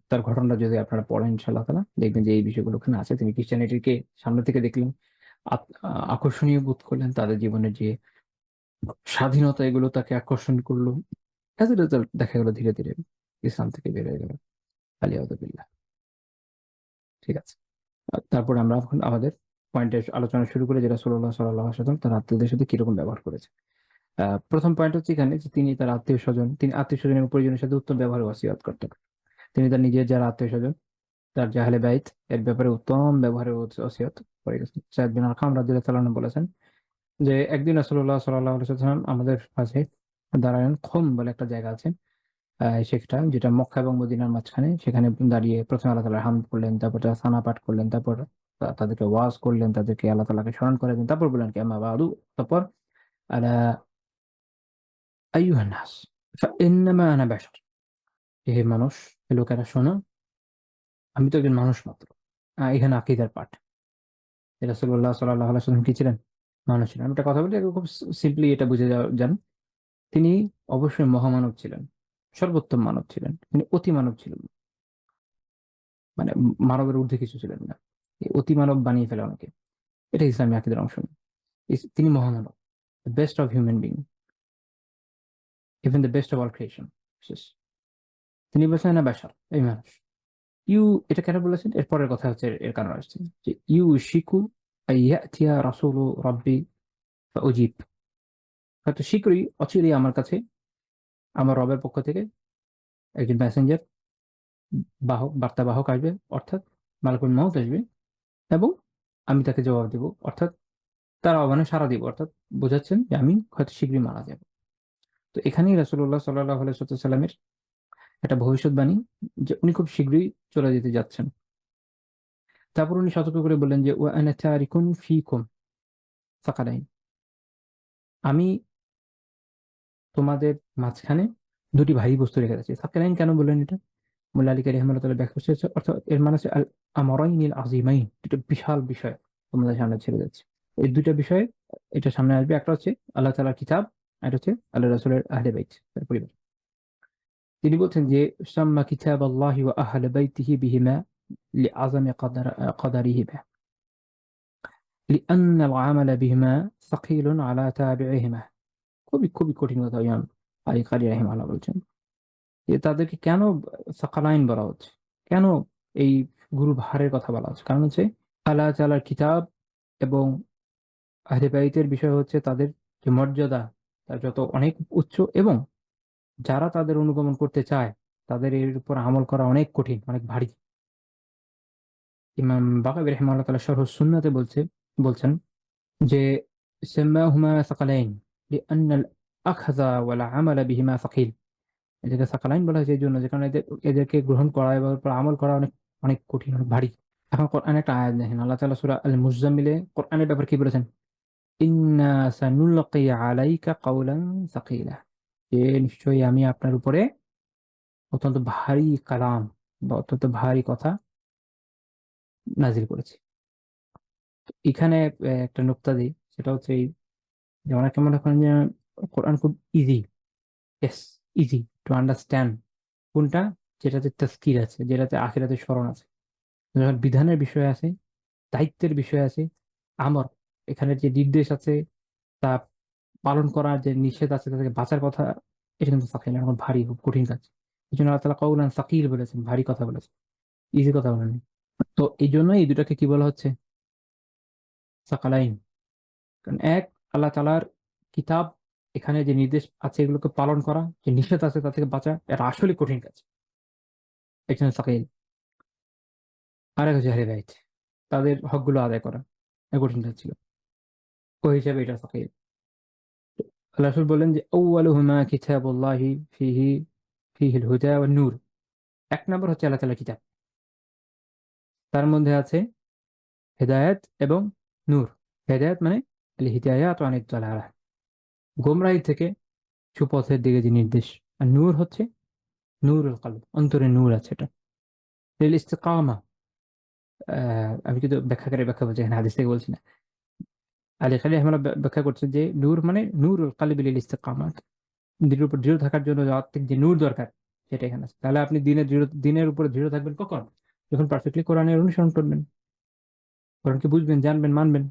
তার ঘটনাটা যদি আপনারা পড়েন ইনশাআল্লাহ তাআলা, দেখবেন যে এই বিষয়গুলো ওখানে আছে। তিনি ক্রিশ্চিয়ানিটিকে সামনে থেকে দেখলেন, আকর্ষণীয় বোধ করলেন, তাদের জীবনের যে স্বাধীনতা এগুলো তাকে আকর্ষণ করলো। অ্যাজ এ রেজাল্ট দেখা গেল ধীরে ধীরে ইসলাম থেকে বের হয়ে গেল। আলিয়াউযুবিল্লাহ। ঠিক আছে। তারপরে আমরা এখন আমাদের পয়েন্টে আলোচনা শুরু করে, যে রাসূলুল্লাহ সাল্লাল্লাহু আলাইহি ওয়াসাল্লাম তার আত্মীয়দের সাথে কিরকম ব্যবহার করেছে। প্রথম পয়েন্ট হচ্ছে এখানে যে তিনি তার তিনি আত্মীয় স্বজন এবং পরিজনের সাথে উত্তম ব্যবহারের ওসিয়ত করতেন। তিনি তার নিজের যারা আত্মীয় স্বজন, তার যে আহলে বাইত, এর ব্যাপারে উত্তম ব্যবহারের ওসিয়ত করে গেছেন। সাইদ বিন আরকাম রাদিয়াল্লাহু তাআলা আনহু বলেছেন যে একদিন রাসূলুল্লাহ সাল্লাল্লাহু আলাইহি ওয়াসাল্লাম আমাদের কাছে দাঁড়ালেন। খুম বলে একটা জায়গা আছে, সেটা যেটা মক্কা এবং মদিনার মাঝখানে। সেখানে দাঁড়িয়ে প্রথমে আল্লাহ তাআলার হামদ করলেন, তারপর তারা সানা পাঠ করলেন, তারপর তাদেরকে ওয়াজ করলেন, তাদেরকে আল্লাহ তাআলাকে স্মরণ করে দেন, তারপর বললেন কি আম্মা বাদু, তারপর আলা আইয়ুহান নাস ফাইন্নামা আনা বাশার, হে মানুষ, হে লোকেরা শোনো, আমি তো একজন মানুষ মাত্র। এখানে আকীদার পাঠ। রাসূলুল্লাহ সাল্লাল্লাহু আলাইহি ওয়াসাল্লাম কি ছিলেন? মানুষ ছিলেন। আমি একটা কথা বলি, খুব সিম্পলি এটা বুঝে যান। তিনি অবশ্যই মহামানব ছিলেন, সর্বোত্তম মানব ছিলেন, তিনি অতি মানব ছিলেন না। মানে মানবের ঊর্ধ্বে কিছু ছিলেন না। এই অতি মানব বানিয়ে ফেলে অনেকে, এটা ইসলামী আকীদার অংশ না। তিনি মহামানব, the best of human being, even the best of all creation. শেষ। তিনি বলছেন না বাশার, এই মানুষ। ইউ, এটা কেন বলেছেন এর পরের কথা হচ্ছে, এর কারণ আসছে যে ইউ শিকু আইয়াতিয়া রাসূলু রাব্বি ফাউজিব, হয়তো শীঘ্রই অচিরেই আমার কাছে আমার রবের পক্ষ থেকে একজন মেসেঞ্জার, বাহক, বার্তাবাহক আসবে, অর্থাৎ মালাকুল মউত আসবে, এবং আমি তাকে জবাব দিব, অর্থাৎ তার আহ্বানে সাড়া দিব, অর্থাৎ বোঝাচ্ছেন যে আমি হয়তো শীঘ্রই মারা যাব। তো এখানেই রাসূলুল্লাহ সাল্লাল্লাহু আলাইহি ওয়াসাল্লামের একটা ভবিষ্যৎবাণী, যে উনি খুব শীঘ্রই চলে যেতে যাচ্ছেন। তারপর উনি সতর্ক করে বললেন যে ওয়া আনা তারিকুন ফিকুম সাকালাইন, আমি তোমাদের মাঝখানে দুটি ভারী বস্তু রেখে যাচ্ছি। সাকালাইন কেন বললেন এটা? মুল্লা আলী কারি রহমাতুল্লাহ ব্যাখ্যা করছে, অর্থাৎ এর মানে হচ্ছে আল আমরাইনিল আজিমাইন, দুটো বিশাল বিষয় তোমাদের সামনে ছেড়ে যাচ্ছে। এই দুইটা বিষয় এটা সামনে আসবে। একটা হচ্ছে আল্লাহ তাআলার কিতাব, আর একটা হচ্ছে আল্লাহ রাসূলের আহলে বাইত, তার পরিবার। তিনি বলছেন যে সাম্মা কিতাবাল্লাহি ওয়া আহলে বাইতিহি বিহিমা লিআযামি قدرهما لأن العمل بهما ثقيل على تابعهما। খুবই খুবই কঠিন কথা ইমাম আলী কারি রাহিমাহুল্লাহ বলছেন, যে তাদেরকে কেন সাকালাইন বলা হচ্ছে, কেন এই গুরু ভারের কথা বলা হচ্ছে। কারণ হচ্ছে আল্লাহ তাআলার কিতাব এবং আহলে বাইতের বিষয় হচ্ছে তাদের যে মর্যাদা, তার যত অনেক উচ্চ, এবং যারা তাদের অনুগমন করতে চায় তাদের এর উপর আমল করা অনেক কঠিন, অনেক ভারী। ইমাম বাগাবী রাহিমাহুল্লাহ তাআলা শরহ সুন্নাতে বলছেন যে সাম্মাহুমা সাকালাইন লিআন্না আল আখযা ওয়াল আমালা বিহিমা সাকিল। এদেরকে সাকালাইন বলা হয়েছে এই জন্য, যে কারণে এদেরকে গ্রহণ করা এবং এর উপর আমল করা অনেক অনেক কঠিন, অনেক ভারী। এখন কোরআনে একটা আয়াত দেখেন, আল্লাহ তাআলা সূরা আল মুজাম্মিলে কোরআনের ব্যাপারে কি বলেছেন? ইন্না সানুলকি আলাইকা কাওলান সাকিলা, যে নিশ্চয়ই আমি আপনার উপরে অত্যন্ত ভারী কালাম বা অত্যন্ত ভারী কথা নাজিল করেছি। এখানে একটা নুকতা দিই, সেটা হচ্ছে এই যে অনেকে মনে করেন যে কোরআন খুব easy. Yes, easy to understand. কোনটা? যেটাতে তাজকির আছে, যেটাতে আখিরাতের স্মরণ আছে, যখন বিধানের বিষয় আছে, দায়িত্বের বিষয় আছে, আমর, এখানে যে নির্দেশ আছে তা পালন করার যে নিষেধ আছে, তাদেরকে বাঁচার কথা, এটা কিন্তু সাকিল, এখন ভারী, খুব কঠিন কাজ। এই জন্য আল্লাহ তাআলা কওলান সাকিল বলেছেন, ভারী কথা বলেছেন। ইজি কথা বলেনি। তো এই জন্য এই দুটাকে কি বলা হচ্ছে? সাকালাইন। কারণ এক, আল্লাহ তাআলার কিতাব, এখানে যে নির্দেশ আছে এগুলোকে পালন করা, যে নিষেধ আছে তা থেকে বাঁচা, এটা আসলে কঠিন কাজ। এখানে সাকাইল। আর এক হচ্ছে আহলে বাইত, তাদের হকগুলো আদায় করা, এটা কঠিন কাজ ছিল। ওই হিসাবে এটা সাকাইল। আল্লাহ রাসূল বললেন যে আউয়ালুহুমা কিতাবুল্লাহি ফিহিল হুদা ওয়ান নূর। এক নম্বর হচ্ছে আল্লাহ তাআলার কিতাব, তার মধ্যে আছে হেদায়েত এবং নূর। হেদায়েত মানে আল হিদায়াত ওয়া আনিদ দালালাহ, গোমরাহি থেকে সুপথের দিকে যে নির্দেশ। আর নূর হচ্ছে নূরুল কলব, অন্তরে নূর আছে এটা। লিল ইস্তিকামা, আমি কিন্তু ব্যাখ্যাকারী ব্যাখ্যা বলছি, এখানে হাদিস থেকে বলছি না। আলী খালি আমরা ব্যাখ্যা করছে যে নূর মানে নূরুল কলবি লিল ইস্তিকামা, দিনের উপর দৃঢ় থাকার জন্য যে আত্মিক যে নূর দরকার সেটা এখানে আছে। তাহলে আপনি দিনের উপরে দৃঢ় থাকবেন কখন? যখন পারফেক্টলি কোরআনের অনুসরণ করবেন, কোরআনকে বুঝবেন, জানবেন, মানবেন।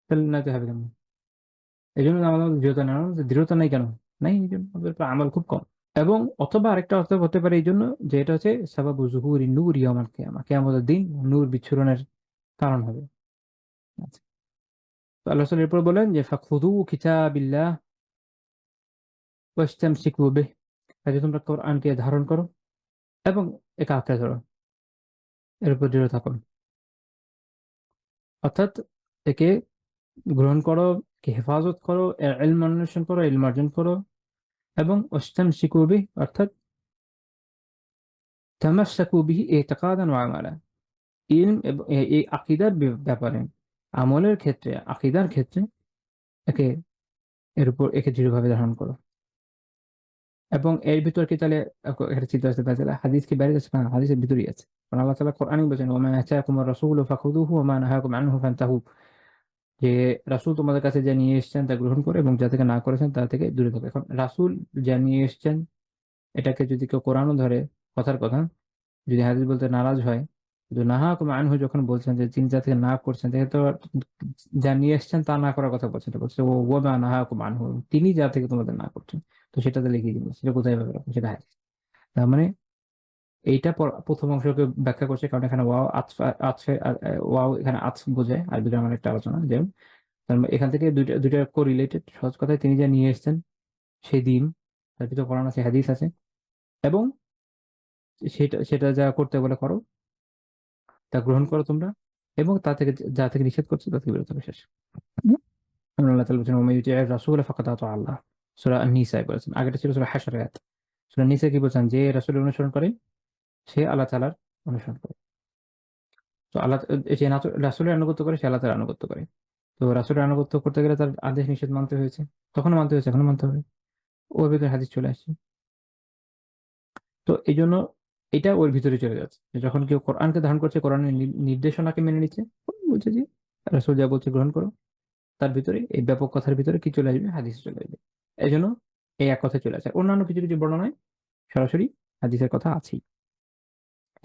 তাহলে না তো হবে কেমন? এই জন্য আমাদের দৃঢ়তা নেই, আমাদের দৃঢ়তা নাই কেন? নাই, এই জন্য আমাদের আমল খুব কম। এবং অথবা আরেকটা অর্থ হতে পারে এই জন্য যে এটা হচ্ছে সাবাবু জুহুরি নূর ইয়াউমাল কিয়ামা, কিয়ামতের দিন নূর বিচ্ছুরণের কারণ হবে। আচ্ছা, তো আল্লাহ রাসূল এরপর বলেন যে ফাখুযু কিতাবিল্লাহ ওয়াস্তামসিকু বিহ, কাজে তোমরা কোরআনকে ধারণ করো এবং একে আঁকড়ে ধরো, এর উপর দৃঢ় থাকো। অর্থাৎ একে গ্রহণ করো, একে হেফাজত করো, এর ইলম অন্বেষণ করো, ইলম অর্জন করো। এবং ওয়াস্তামসিকু বিহ অর্থাৎ তামাসসাকু বিহি ইতিকাদান ওয়া আমালা, ইলম এবং এই আকীদার ব্যাপারে, আমলের ক্ষেত্রে, আকীদার ক্ষেত্রে একে, এর উপর একে দৃঢ়ভাবে ধারণ করো। এবং এর ভিতর কি তাহলে একটা চিন্তা আসতে পারে, তাহলে হাদিস কি বাইরে যাচ্ছে না? হাদিসের ভিতরেই আছে। কারণ আল্লাহ তাআলা কোরআনে বলেছেন ওয়া মা আতাকুমুর রাসূলু ফাখুযুহু ওয়া মা নাহাকুম আনহু ফান্তাহু, যে রাসূল তোমাদের কাছে যা নিয়ে এসেছেন তা গ্রহণ করে এবং যা থেকে না করেছেন তা থেকে দূরে থাকো। এখন রাসূল যা নিয়ে এসেছেন এটাকে যদি কেউ কোরআনও ধরে কথার কথা, যদি হাদিস বলতে নারাজ হয়, কিন্তু নাহাকুম আনহু যখন বলছেন যে তিনি যা থেকে না করছেন, দেখে তো যা নিয়ে এসেছেন তা না করার কথা বলছেন, এটা বলছে ও ওয়া মা নাহাকুম আনহু, তিনি যা থেকে তোমাদের না করছেন। তো সেটাতে লিখে দিন, সেটা কোথায় পাবে? সেটা হাদিস। তার মানে এইটা প্রথম অংশকে ব্যাখ্যা করছে, কারণ এখানে ওয়াও আতফ, আতফে ওয়াও এখানে আতফ বোঝায়। আর দুটো আমার একটা আলোচনা যে তার মানে এখান থেকে দুইটা দুইটা কোরিলেটেড। সহজ কথায় তিনি যা নিয়ে এসেছেন সেই দিন, তার ভিতরে কোরআন আছে, হাদিস আছে, এবং সেটা সেটা যা করতে বলে করো, তা গ্রহণ করো তোমরা, এবং তা থেকে যা থেকে নিষেধ করছো তা থেকে বিরত হবে। শেষ। আমরা আল্লাহ তাআলা বলেছেন ওয়া ইউতি'আর রাসূল ফাকাদ আতা আল্লাহ, সূরা আন-নিসায় বলেছেন। আগেটা ছিল সূরা হাশর আয়াত। সূরা নিসায় কি বলছেন? যে রাসূলের অনুসরণ করে সে আল্লাহ তাআলার অনুসরণ করে। তো আল্লাহ, যে রাসূলের আনুগত্য করে সে আল্লাহ তাআলার আনুগত্য করে। তো রাসূলের আনুগত্য করতে গেলে তার আদেশ নিষেধ মানতে হয়েছে, তখনও মানতে হয়েছে, এখনো মানতে হবে। ওর ভিতরে হাদিস চলে আসছে। তো এই জন্য এটা ওর ভিতরে চলে যাচ্ছে, যে যখন কেউ কোরআনকে ধারণ করছে, কোরআনের নির্দেশনাকে মেনে নিচ্ছে, বলছে যে রাসূল যা বলছে গ্রহণ করো, তার ভিতরে এই ব্যাপক কথার ভিতরে কি চলে আসবে? হাদিস চলে আসবে। এই জন্য এই এক কথায় চলে আসে। অন্যান্য কিছু কিছু বর্ণনায় সরাসরি হাদিসের কথা আছেই।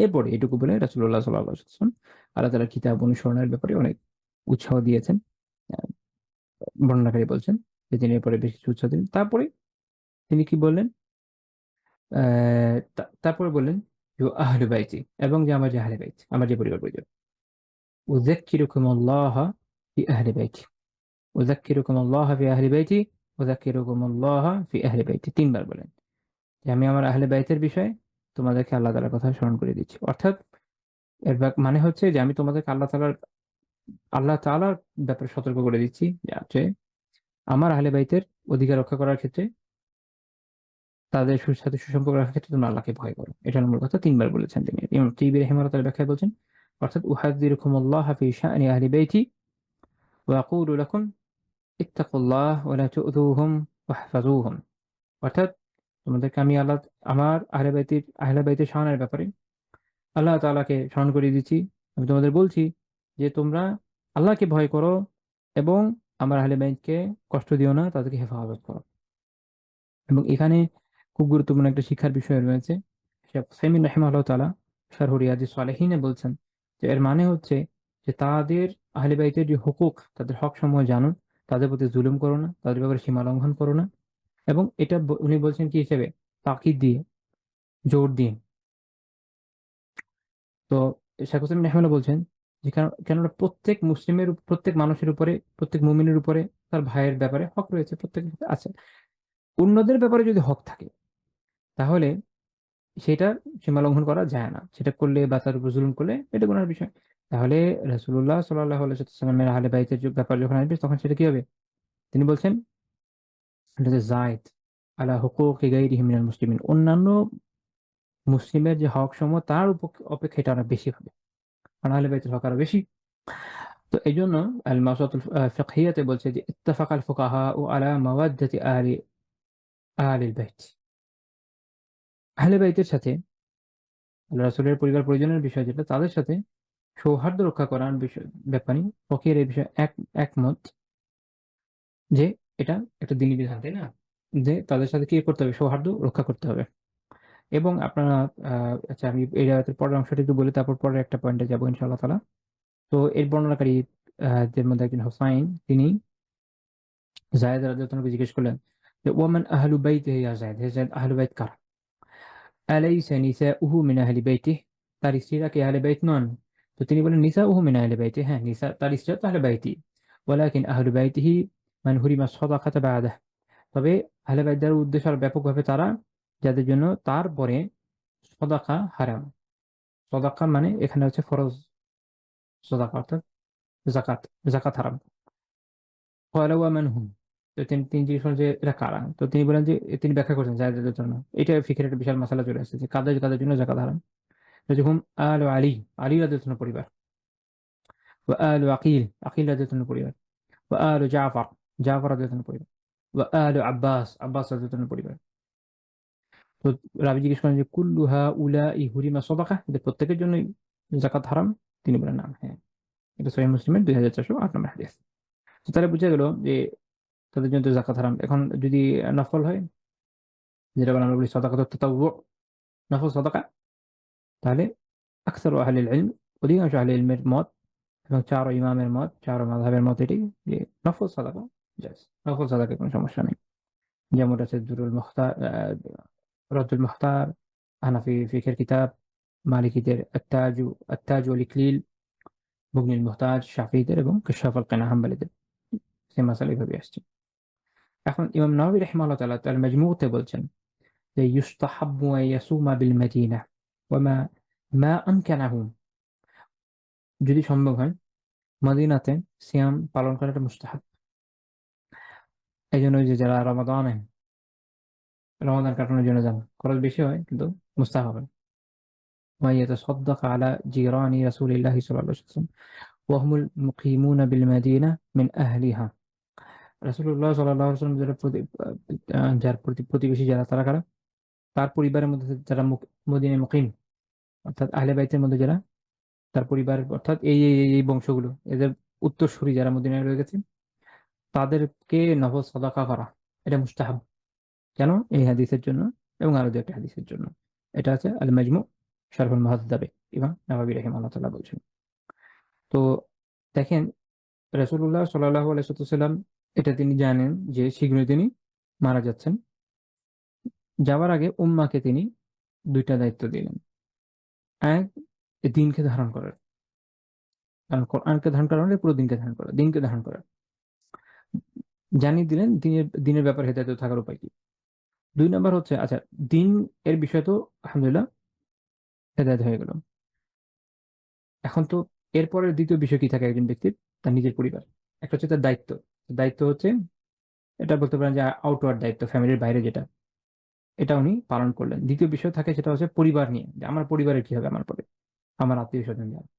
এরপরে এটুকু বলে রাসূলুল্লাহ সাল্লাল্লাহু আলাইহি ওয়াসাল্লাম আল্লাহ তাআলার কিতাব অনুসরণের ব্যাপারে অনেক উৎসাহ দিয়েছেন। আহ, বর্ণনাকারী বলছেন যে তিনি এরপরে বেশ কিছু উৎসাহ দিলেন। তারপরে তিনি কি বললেন? তারপরে বললেন যে আহলে বাইতি, এবং যে আমার যে আহলে বাইত, আমার যে পরিবার পরিজন। উযাক্কিরুকুমুল্লাহা ফি আহলি বাইতি, উযাক্কিরুকুমুল্লাহা ফি আহলি বাইতি, উযাক্কিরুকুমুল্লাহা ফি আহলি বাইতি, তিনবার বলেন যে আমি আমার আহলে বাইতের বিষয়ে তোমাদেরকে আল্লাহ তাআলার কথা স্মরণ করে দিচ্ছি। অর্থাৎ এর মানে হচ্ছে যে আমি তোমাদেরকে আল্লাহ তাআলার ব্যাপারে সতর্ক করে দিচ্ছি যে আমার আহলে বাইতের অধিকার রক্ষা করার ক্ষেত্রে, তাদের সাথে সুসম্পর্ক রাখার ক্ষেত্রে তোমরা আল্লাহকে ভয় করো। এটা হলো মূল কথা, তিনবার বলেছেন তিনি। ইমাম তিবরি রাহিমাহুল্লাহ তাআলা ব্যাখ্যায় বলছেন অর্থাৎ উহাযযিরুকুমুল্লাহ ফি শা'নি আহলি বাইতি ওয়া আকুলু লাকুম ইত্তাকুল্লাহ ওয়া লা তু'যুহুম ওয়াহফাযুহুম। অর্থাৎ তোমাদেরকে আমি আমার আহলে বাইতের শানের ব্যাপারে আল্লাহ তাআলাকে স্মরণ করিয়ে দিচ্ছি। আমি তোমাদের বলছি যে তোমরা আল্লাহকে ভয় করো এবং আমার আহলে বাইতকে কষ্ট দিও না, তাদেরকে হেফাজত করো। এবং এখানে খুব গুরুত্বপূর্ণ একটা শিক্ষার বিষয় রয়েছে। শেখ উসাইমিন রাহিমাহুল্লাহ তাআলা শারহ রিয়াদুস সালেহিনে বলছেন যে এর মানে হচ্ছে যে তাদের আহলে বাইতের যে হুকুক, তাদের হক সমূহ জানো, তাদের প্রতি জুলুম করো না, তাদের ব্যাপারে সীমা লঙ্ঘন করো না। এবং এটা উনি বলছেন কি হিসেবে? তাকিদ দিয়ে, জোর দিয়ে। তো শেখ হোসেন রাহিমাহুল্লাহ বলছেন যে কেননা প্রত্যেক মানুষের উপরে, প্রত্যেক মুমিনের উপরে তার ভাইয়ের ব্যাপারে হক রয়েছে, প্রত্যেকের আছে। অন্যদের ব্যাপারে যদি হক থাকে তাহলে সেটা সীমা লঙ্ঘন করা যায় না। সেটা করলে বা তার উপর জুলুম করলে এটা গুনার বিষয়। তাহলে রাসূলুল্লাহ সাল্লাল্লাহু আলাইহি ওয়াসাল্লামের আহলে বাইতের ব্যাপার যখন আসবে তখন সেটা কি হবে? তিনি বলছেন এটা হচ্ছে যায়েদ আলা হুকুকি গায়রিহি মিনাল মুসলিমিন। অন্যান্য মুসলিমের যে হকসমূহ তার অপেক্ষা এটা অনেক বেশি হবে। কারণ আহলে বাইতের হক আরো বেশি। তো এইজন্য আল মাওসুআতুল ফিকহিয়াতে বলছে যে ইত্তাফাকাল ফুকাহাউ আলা মাওয়াদ্দাতি আহলিল বাইত। আহলে বাইতের সাথে আল্লাহ রাসূলের পরিবার পরিজনের বিষয় যেটা তাদের সাথে সৌহার্দ্য রক্ষা করার ব্যাপারে ফকিহের এই বিষয়ে একমত যে এটা একটা দ্বীনি বিধান, তাই না? যে তাদের সাথে কি করতে হবে? সৌহার্দ্য রক্ষা করতে হবে। এবং আপনারা আচ্ছা আমি এই আয়াতের পরের অংশটা একটু বলি, তারপর পরের একটা পয়েন্টে যাবো ইনশাআল্লাহ তাআলা। তো এর বর্ণনাকারী দের মধ্যে একজন হুসাইন, তিনি যায়েদ রাদিয়াল্লাহু আনহুকে জিজ্ঞেস করলেন যে ওয়ামান আহলু বাইতিহি ইয়া যায়েদ, হে যায়েদ আহলু বাইত কারা? আলাইসা নিসাউহু মিন আহলি বাইতিহি, তার স্ত্রীরা কি আহলে বাইত নন? তো তিনি বলেন নিসাউহু মিন আহলি বাইতিহি, হ্যাঁ নিসা তার স্ত্রীরা তো আহলে বাইতি, ওয়ালাকিন আহলু বাইতিহি মান হুরিমা সাদাকাতা বা'দাহ। তবে আহলে বাইত দ্বারা উদ্দেশ্য আরো ব্যাপকভাবে তারা যাদের জন্য তারপরে সদাকা হারাম। সদাকা মানে এখানে হচ্ছে ফরজ সদাকা অর্থাৎ যাকাত, যাকাত হারাম। ক্বালা ওয়া মান হুম, তো তিনি জিজ্ঞেস করেন যে এরা কারা? তো তিনি বলেন যে তিনি ব্যাখ্যা করেছেন যায়েদের জন্য। এটা ফিকহের একটা বিশাল মাসালা চলে আসছে যে কাদের জন্য যাকাত হারাম। যেরকম আল আলী, আলী রাদিয়াল্লাহু আনহুর পরিবার, ওয়া আল আকিল, আকিল রাদিয়াল্লাহু আনহুর পরিবার, ওয়া আল জাফর, জাফর রাদিয়াল্লাহু আনহুর পরিবার, ওয়া আল আব্বাস, আব্বাস রাদিয়াল্লাহু আনহুর পরিবার। তো রাবী জিজ্ঞেস করেন যে কুল্লু হাউলাই হুরিমা সাদাকা, এদের প্রত্যেকের জন্যই যাকাত হারাম? তিনি বলেন না, হ্যাঁ। এটা সহিহ মুসলিমের 2408 নম্বর হাদিস। তো তাহলে বুঝা গেল যে তাদের জন্য তো যাকাত হারাম। এখন যদি নফল হয়, যেটা আমরা বলি সাদাকাতুত তাতাওউ, নফল সাদাকা, তাহলে আকসারু আহলিল ইলম, অধিকাংশ আহলে ইলমের মত এবং চার ইমামের মত, চার মাযহাবের মত এটাই যে নফল সাদাকা জায়েজ। নফল সাদাকায় কোনো সমস্যা নেই। যেমন আছে দুরুল মুখতার, রদ্দুল মুখতার, হানাফি ফিকহের কিতাব, মালিকিদের আত্তাজ ওয়াল ইকলিল, মুগনিল মুহতাজ শাফিঈদের এবং কাশফুল কানা হাম্বলীদের। সে মাসালা এভাবে আসছে। এখন ইমাম নাওয়াবী রাহিমাহুল্লাহ তাআলা তার মাজমুতে বলছেন যে ইউস্তাহাব্বু আন ইয়াসুমা বিল মাদিনা ওয়া মা আমকানাহু, যদি সম্ভব হয় মদিনাতে সিয়াম পালন করাটা মুস্তাহাব। এইজন্য যে যারা রমাদান কাটানোর জন্য যান, খরচ বেশি হয় কিন্তু মুস্তাহাব হয়। ওয়া ইয়াতাসাদ্দাক আলা জিরানি রাসূলিল্লাহি সাল্লাল্লাহু আলাইহি ওয়াসাল্লাম ওয়া হুমুল মুকিমুনা বিল মাদিনা মিন আহলিহা। রাসূলুল্লাহ সাল্লাল্লাহু আলাইহি ওয়াসাল্লাম যার প্রতিবেশী যারা তারা কারা? তার পরিবারের মধ্যে যারা মদিনায় মুকিম, অর্থাৎ আহলে বাইতের মধ্যে যারা তার পরিবার, অর্থাৎ এই বংশগুলো, এদের উত্তরসূরি যারা মদিনায় রয়ে গেছে, তাদেরকে নফল সাদাকা করা এটা মুস্তাহাব। কেন? এই হাদিসের জন্য এবং আরো দু একটা হাদিসের জন্য। এটা আছে আল মাজমু শারহুল মুহাদ্দাবে, ইমাম নাওয়াবী রাহিমাহুল্লাহ তাআলা বলছেন। তো দেখেন রাসূলুল্লাহ সাল্লাল্লাহু আলাইহি ওয়াসাল্লাম এটা তিনি জানেন যে শীঘ্রই তিনি মারা যাচ্ছেন। যাওয়ার আগে উম্মাহকে তিনি দুইটা দায়িত্ব দিলেন। এক, দ্বীনকে ধারণ করার, কারণ কোরআনকে ধারণ করা মানে পুরো দ্বীনকে ধারণ করা, দ্বীনকে ধারণ করা। জানিয়ে দিলেন দ্বীনের ব্যাপারে হেদায়েত থাকার উপায় কি। ২ নাম্বার হচ্ছে আচ্ছা দ্বীন এর বিষয় তো আলহামদুলিল্লাহ হেদায়েত হয়ে গেল। এখন তো এরপরের দ্বিতীয় বিষয় কি থাকে একজন ব্যক্তির? তার নিজের পরিবার। একটা হচ্ছে তার দায়িত্ব। দায়িত্ব হচ্ছে এটা বলতে পারেন যে আউটওয়ার্ড দায়িত্ব, ফ্যামিলির বাইরে যেটা, এটা উনি পালন করলেন। দ্বিতীয় বিষয় থাকে সেটা হচ্ছে পরিবার নিয়ে, যে আমার পরিবারের কি হবে আমার পরে, আমার আত্মীয়-স্বজন যারা,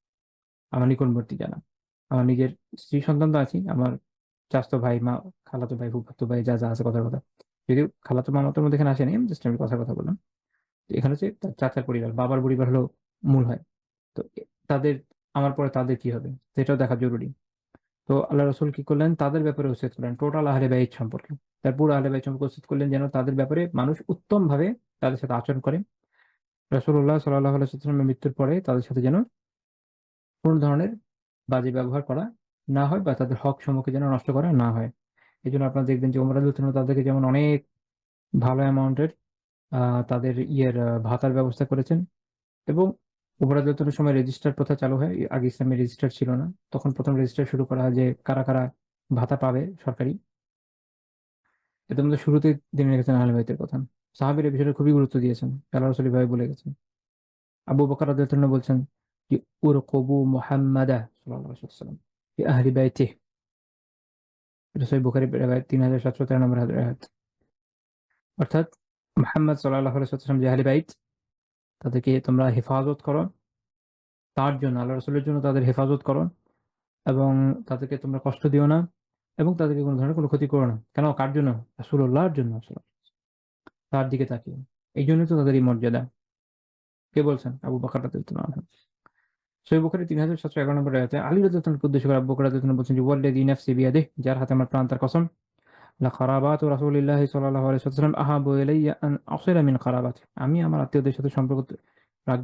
আমার নিকটবর্তী যারা, আমার নিজের স্ত্রী সন্তান তো আছেই, আমার চাচাতো ভাই, খালাতো ভাই, ফুফাতো ভাই, যা আছে কথার কথা। যদিও খালাতো মামাতোর মধ্যে এখানে আসেনি, জাস্ট আমি কথার কথা বললাম। তো এখানে হচ্ছে তার চাচার পরিবার, বাবার পরিবার হলো মূল হয়। তো তাদের, আমার পরে তাদের কি হবে সেটাও দেখা জরুরি। তো আল্লাহ রাসূল কি করলেন? তাদের ব্যাপারে ওসিয়ত করলেন টোটাল আহলে বাইত সম্পর্কে। তার পুরো আহলে বাইত সম্পর্কে ওসিয়ত করলেন যেন তাদের ব্যাপারে মানুষ উত্তমভাবে তাদের সাথে আচরণ করে। রাসূলুল্লাহ সাল্লাল্লাহু আলাইহি ওয়াসাল্লামের মৃত্যুর পরে তাদের সাথে যেন কোন ধরনের বাজে ব্যবহার করা না হয় বা তাদের হক সমূহকে যেন নষ্ট করা না হয়। এজন্য আপনারা দেখবেন যে ওমর রাদিয়াল্লাহু আনহু তাদেরকে যেমন অনেক ভালো অ্যামাউন্টের তাদের ভাতার ব্যবস্থা করেছেন এবং উপরাজের সময় রেজিস্টার প্রথা চালু হয়, আগে ইসলামে রেজিস্টার ছিল না, তখন প্রথম রেজিস্টার শুরু করা হয় যে কারা কারা ভাতা পাবে সরকারি। এদের মধ্যে শুরুতেই তিনি রেখেছেন আহলে বাইতের কথা। সাহাবীর এই বিষয়টা খুবই গুরুত্ব দিয়েছেন, আল্লাহ রাসূল ভাবে বলে গেছেন। আবু বকর রাদিয়াল্লাহু আনহু বলছেন যে উরকুবু মুহাম্মাদা সাল্লাল্লাহু আলাইহি ওয়াসাল্লাম ফি আহলি বাইতিহি। এটা সহিহ বুখারী রিওয়ায়াত 3713 নম্বর হাদিস। অর্থাৎ মুহাম্মদ সাল্লাল্লাহু আলাইহি ওয়াসাল্লাম যে আহলি বাইত, তাদেরকে তোমরা হেফাজত করো, তার জন্য আল্লাহ রাসূলের জন্য তাদের হেফাজত করো, এবং তাদেরকে তোমরা কষ্ট দিও না, এবং তাদেরকে কোনো ধরনের কোনো ক্ষতি করো না। কেন? কার জন্য? রাসূলুল্লাহর জন্য আসলে, তার দিকে তাকিয়ে। এই জন্যই তো তাদের এই মর্যাদা। কে বলছেন? আবু বকর রাদিয়াল্লাহু আনহু। সহিহ বুখারী 3711 নম্বর আয়াতে আলী রাদিয়াল্লাহু আনহুকে উদ্দেশ্য করে আবু বকর রাদিয়াল্লাহু আনহু বলছেন যে ওয়াল্লাযী নাফসি বিয়াদিহি, যার হাতে আমার প্রাণ তার কসম, লা খারাবাতু রাসূলিল্লাহি সাল্লাল্লাহু আলাইহি ওয়াসাল্লাম আহাব্বু ইলাইয়া আন আসিলা মিন খারাবাতি। আমি আমার আত্মীয়দের সাথে সম্পর্ক রাখ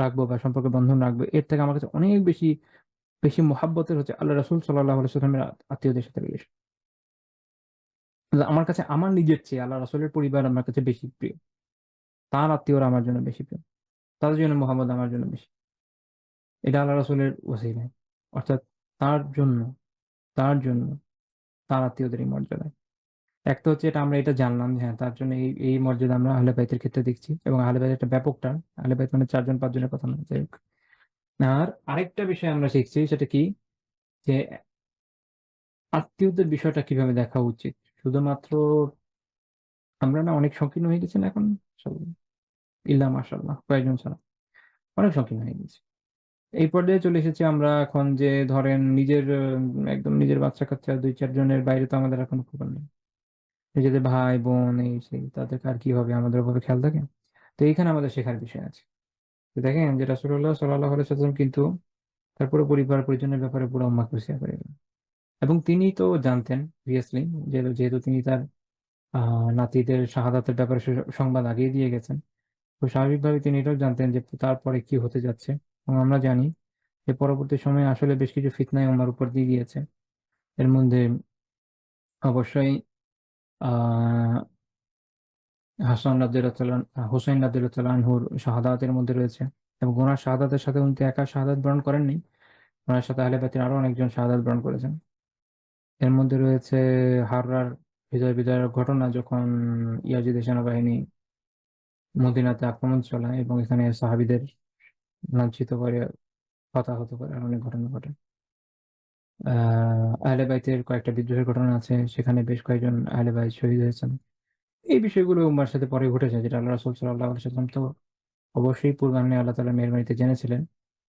রাখবো বা সম্পর্ক বন্ধন রাখবো, এর থেকে আমার কাছে অনেক বেশি বেশি মহাব্বতের হচ্ছে আল্লাহ রাসূল সাল্লাল্লাহু আলাইহি ওয়াসাল্লামের আত্মীয়দের সাথে রিলেশন। আমার কাছে আমার নিজের চেয়ে আল্লাহ রাসূলের পরিবার আমার কাছে বেশি প্রিয়। তার আত্মীয়রা আমার জন্য বেশি প্রিয়। তাদের জন্য মুহাম্মদ আমার জন্য বেশি। এটা আল্লাহ রাসূলের ওসিলায়। অর্থাৎ তার জন্য, তার জন্য তার আত্মীয়দের এই মর্যাদা। এক তো হচ্ছে এটা আমরা এটা জানলাম যে হ্যাঁ, তার জন্য এই মর্যাদা আমরা আহলে বাইতের ক্ষেত্রে দেখছি, এবং আহলে বাইত একটা ব্যাপক টার্ম। আহলে বাইত মানে ৪ জন ৫ জনের কথা না। যাই হোক। আর আরেকটা বিষয় আমরা শিখছি, সেটা কি? যে আত্মীয়দের বিষয়টা কিভাবে দেখা উচিত। শুধুমাত্র আমরা না অনেক সংকীর্ণ হয়ে গেছি না এখন সব, ইল্লা মাশাআল্লাহ কয়েকজন ছাড়া অনেক সংকীর্ণ হয়ে গেছি। এই পর্যায়ে চলে এসেছি আমরা এখন, যে ধরেন নিজের একদম নিজের বাচ্চা-কাচ্চা ২-৪ জনের বাইরে তো আমাদের আর কোনো খবর নেই। নিজেদের ভাই-বোন এই সেই তাদেরকে আর কি হবে, আমাদের ওভাবে খেয়াল থাকে? তো এইখানে আমাদের শেখার বিষয় আছে। তো দেখেন যে রাসূলুল্লাহ সাল্লাল্লাহু আলাইহি ওয়াসাল্লাম কিন্তু তার পুরো পরিবার-পরিজনের ব্যাপারে পুরো মাকরুসিয়া করে গেলেন। এবং তিনি তো জানতেন obviously, যেহেতু তিনি তার নাতিদের শাহাদাতের ব্যাপারে সংবাদ আগেই দিয়ে গেছেন। তো স্বাভাবিকভাবে তিনি এটাও জানতেন যে তারপরে কি হতে যাচ্ছে। এবং আমরা জানি যে পরবর্তী সময়ে আসলে বেশ কিছু ফিতনায় উম্মার উপর দিয়ে গিয়েছে। এর মধ্যে অবশ্যই আহ হুসাইন রাদিয়াল্লাহু আনহুর শাহাদাতের মধ্যে রয়েছে, এবং ওনার শাহাদাতের সাথে উনি তো একা শাহাদাত বরণ করেননি, ওনার সাথে আহলে বাইতের আরো অনেকজন শাহাদাত বরণ করেছেন। এর মধ্যে রয়েছে হাররার বিজয়ের ঘটনা, যখন ইয়াজিদের সেনাবাহিনী মদিনাতে আক্রমণ চালায় এবং এখানে সাহাবীদের লাঞ্ছিত করে, হতাহত করে, আর অনেক ঘটনা ঘটে। আহলে বাইতের কয়েকটা বিদ্রোহের ঘটনা আছে, সেখানে বেশ কয়েকজন আহলে বাইত শহীদ হয়েছেন। এই বিষয়গুলো উম্মার সাথে পরে ঘটেছে, যেটা আল্লাহ রাসূল সাল্লাল্লাহু আলাইহি ওয়াসাল্লাম তো অবশ্যই পূর্বাহ্নে আল্লাহ তাআলার মেহেরবানিতে জেনেছিলেন।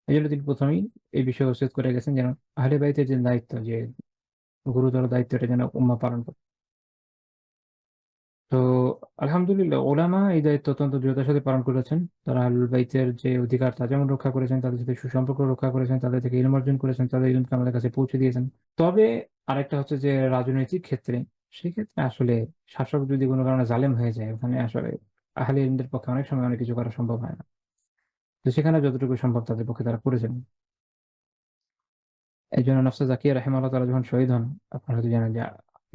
এজন্য তিনি প্রথমেই এই বিষয়ে ওসিয়ত করে গেছেন যেন আহলে বাইতের যে দায়িত্ব, যে গুরুতর দায়িত্ব, এটা যেন উম্মাহ পালন করে। তো আলহামদুলিল্লাহ উলামা এই দায়িত্ব অত্যন্ত দৃঢ়তার সাথে পালন করেছেন। তারা আহলুল বাইতের যে অধিকার তা যেমন রক্ষা করেছেন, তাদের সাথে সুসম্পর্ক রক্ষা করেছেন, তাদের থেকে ইলম অর্জন করেছেন, তাদের ইলমকে আমাদের কাছে পৌঁছে দিয়েছেন। তবে আরেকটা হচ্ছে যে রাজনৈতিক ক্ষেত্রে, সেক্ষেত্রে আসলে শাসক যদি কোনো কারণে জালেম হয়ে যায়, ওখানে আসলে আহলে ইলমদের পক্ষে অনেক সময় অনেক কিছু করা সম্ভব হয় না। তো সেখানে যতটুকু সম্ভব তাদের পক্ষে তারা করেছেন। এই জন্য নফসে জাকিয়া রাহিমাহুল্লাহ তাআলা যখন শহীদ হন, আপনারা হয়তো জানেন যে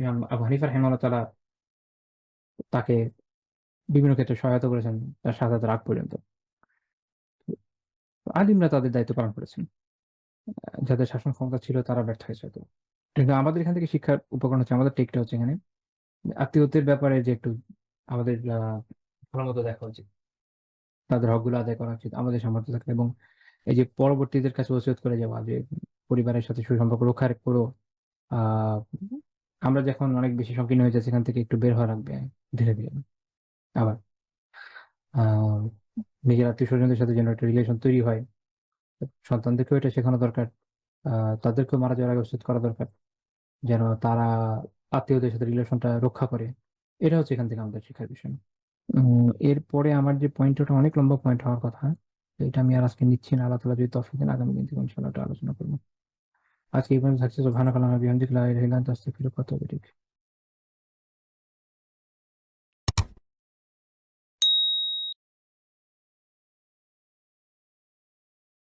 ইমাম আবু হানিফা রাহিমাহুল্লাহ তাআলা তাকে বিভিন্ন ক্ষেত্রে সহায়তা করেছেন তার শাহাদাতের আগ পর্যন্ত। তো আলিমরা তাদের দায়িত্ব পালন করেছেন। যাদের শাসন ক্ষমতা ছিল তারা ব্যর্থ হয়েছে হয়তো। কিন্তু আমাদের এখান থেকে শিক্ষার উপকরণ হচ্ছে, আমাদের টেকটা হচ্ছে এখানে আত্মীয়তার ব্যাপারে যে একটু আমাদের ভালো মতো দেখা উচিত, তাদের হকগুলো আদায় করা উচিত আমাদের সামর্থ্য থাকলে, এবং এই যে পরবর্তীদের কাছে ওসিয়ত করে যাওয়া যে পরিবারের সাথে সুসম্পর্ক রক্ষা করো। আহ আমরা যখন অনেক বেশি সংকীর্ণ হয়ে যাচ্ছি, এখান থেকে একটু বের হওয়া লাগবে ধীরে ধীরে। আবার আহ নিজের আত্মীয় স্বজনদের সাথে যেন একটা রিলেশন তৈরি হয়, সন্তানদেরকেও এটা শেখানো দরকার। তাদেরকেও মারা যাওয়ার আগে উচিত করা দরকার, যেন তারা আত্মীয়দের সাথে রিলেশনটা রক্ষা করে। এটা হচ্ছে এখান থেকে আমাদের শেখার বিষয়। এরপরে আমার যে পয়েন্ট, ওটা অনেক লম্বা পয়েন্ট হওয়ার কথা। তো এটা আমি আর আজকে নিচ্ছি না, আল্লাহ তাআলা যদি তৌফিক দেন আগামী দিন থেকে ইনশাআল্লাহ এটা আলোচনা করবো। আজকে এই পর্যন্ত থাকছে। সুবহানাকাল্লাহুম্মা ওয়া বিহামদিকা লা ইলাহা ইল্লা আনতা আস্তাগফিরুকা ওয়া আতুবু ইলাইক।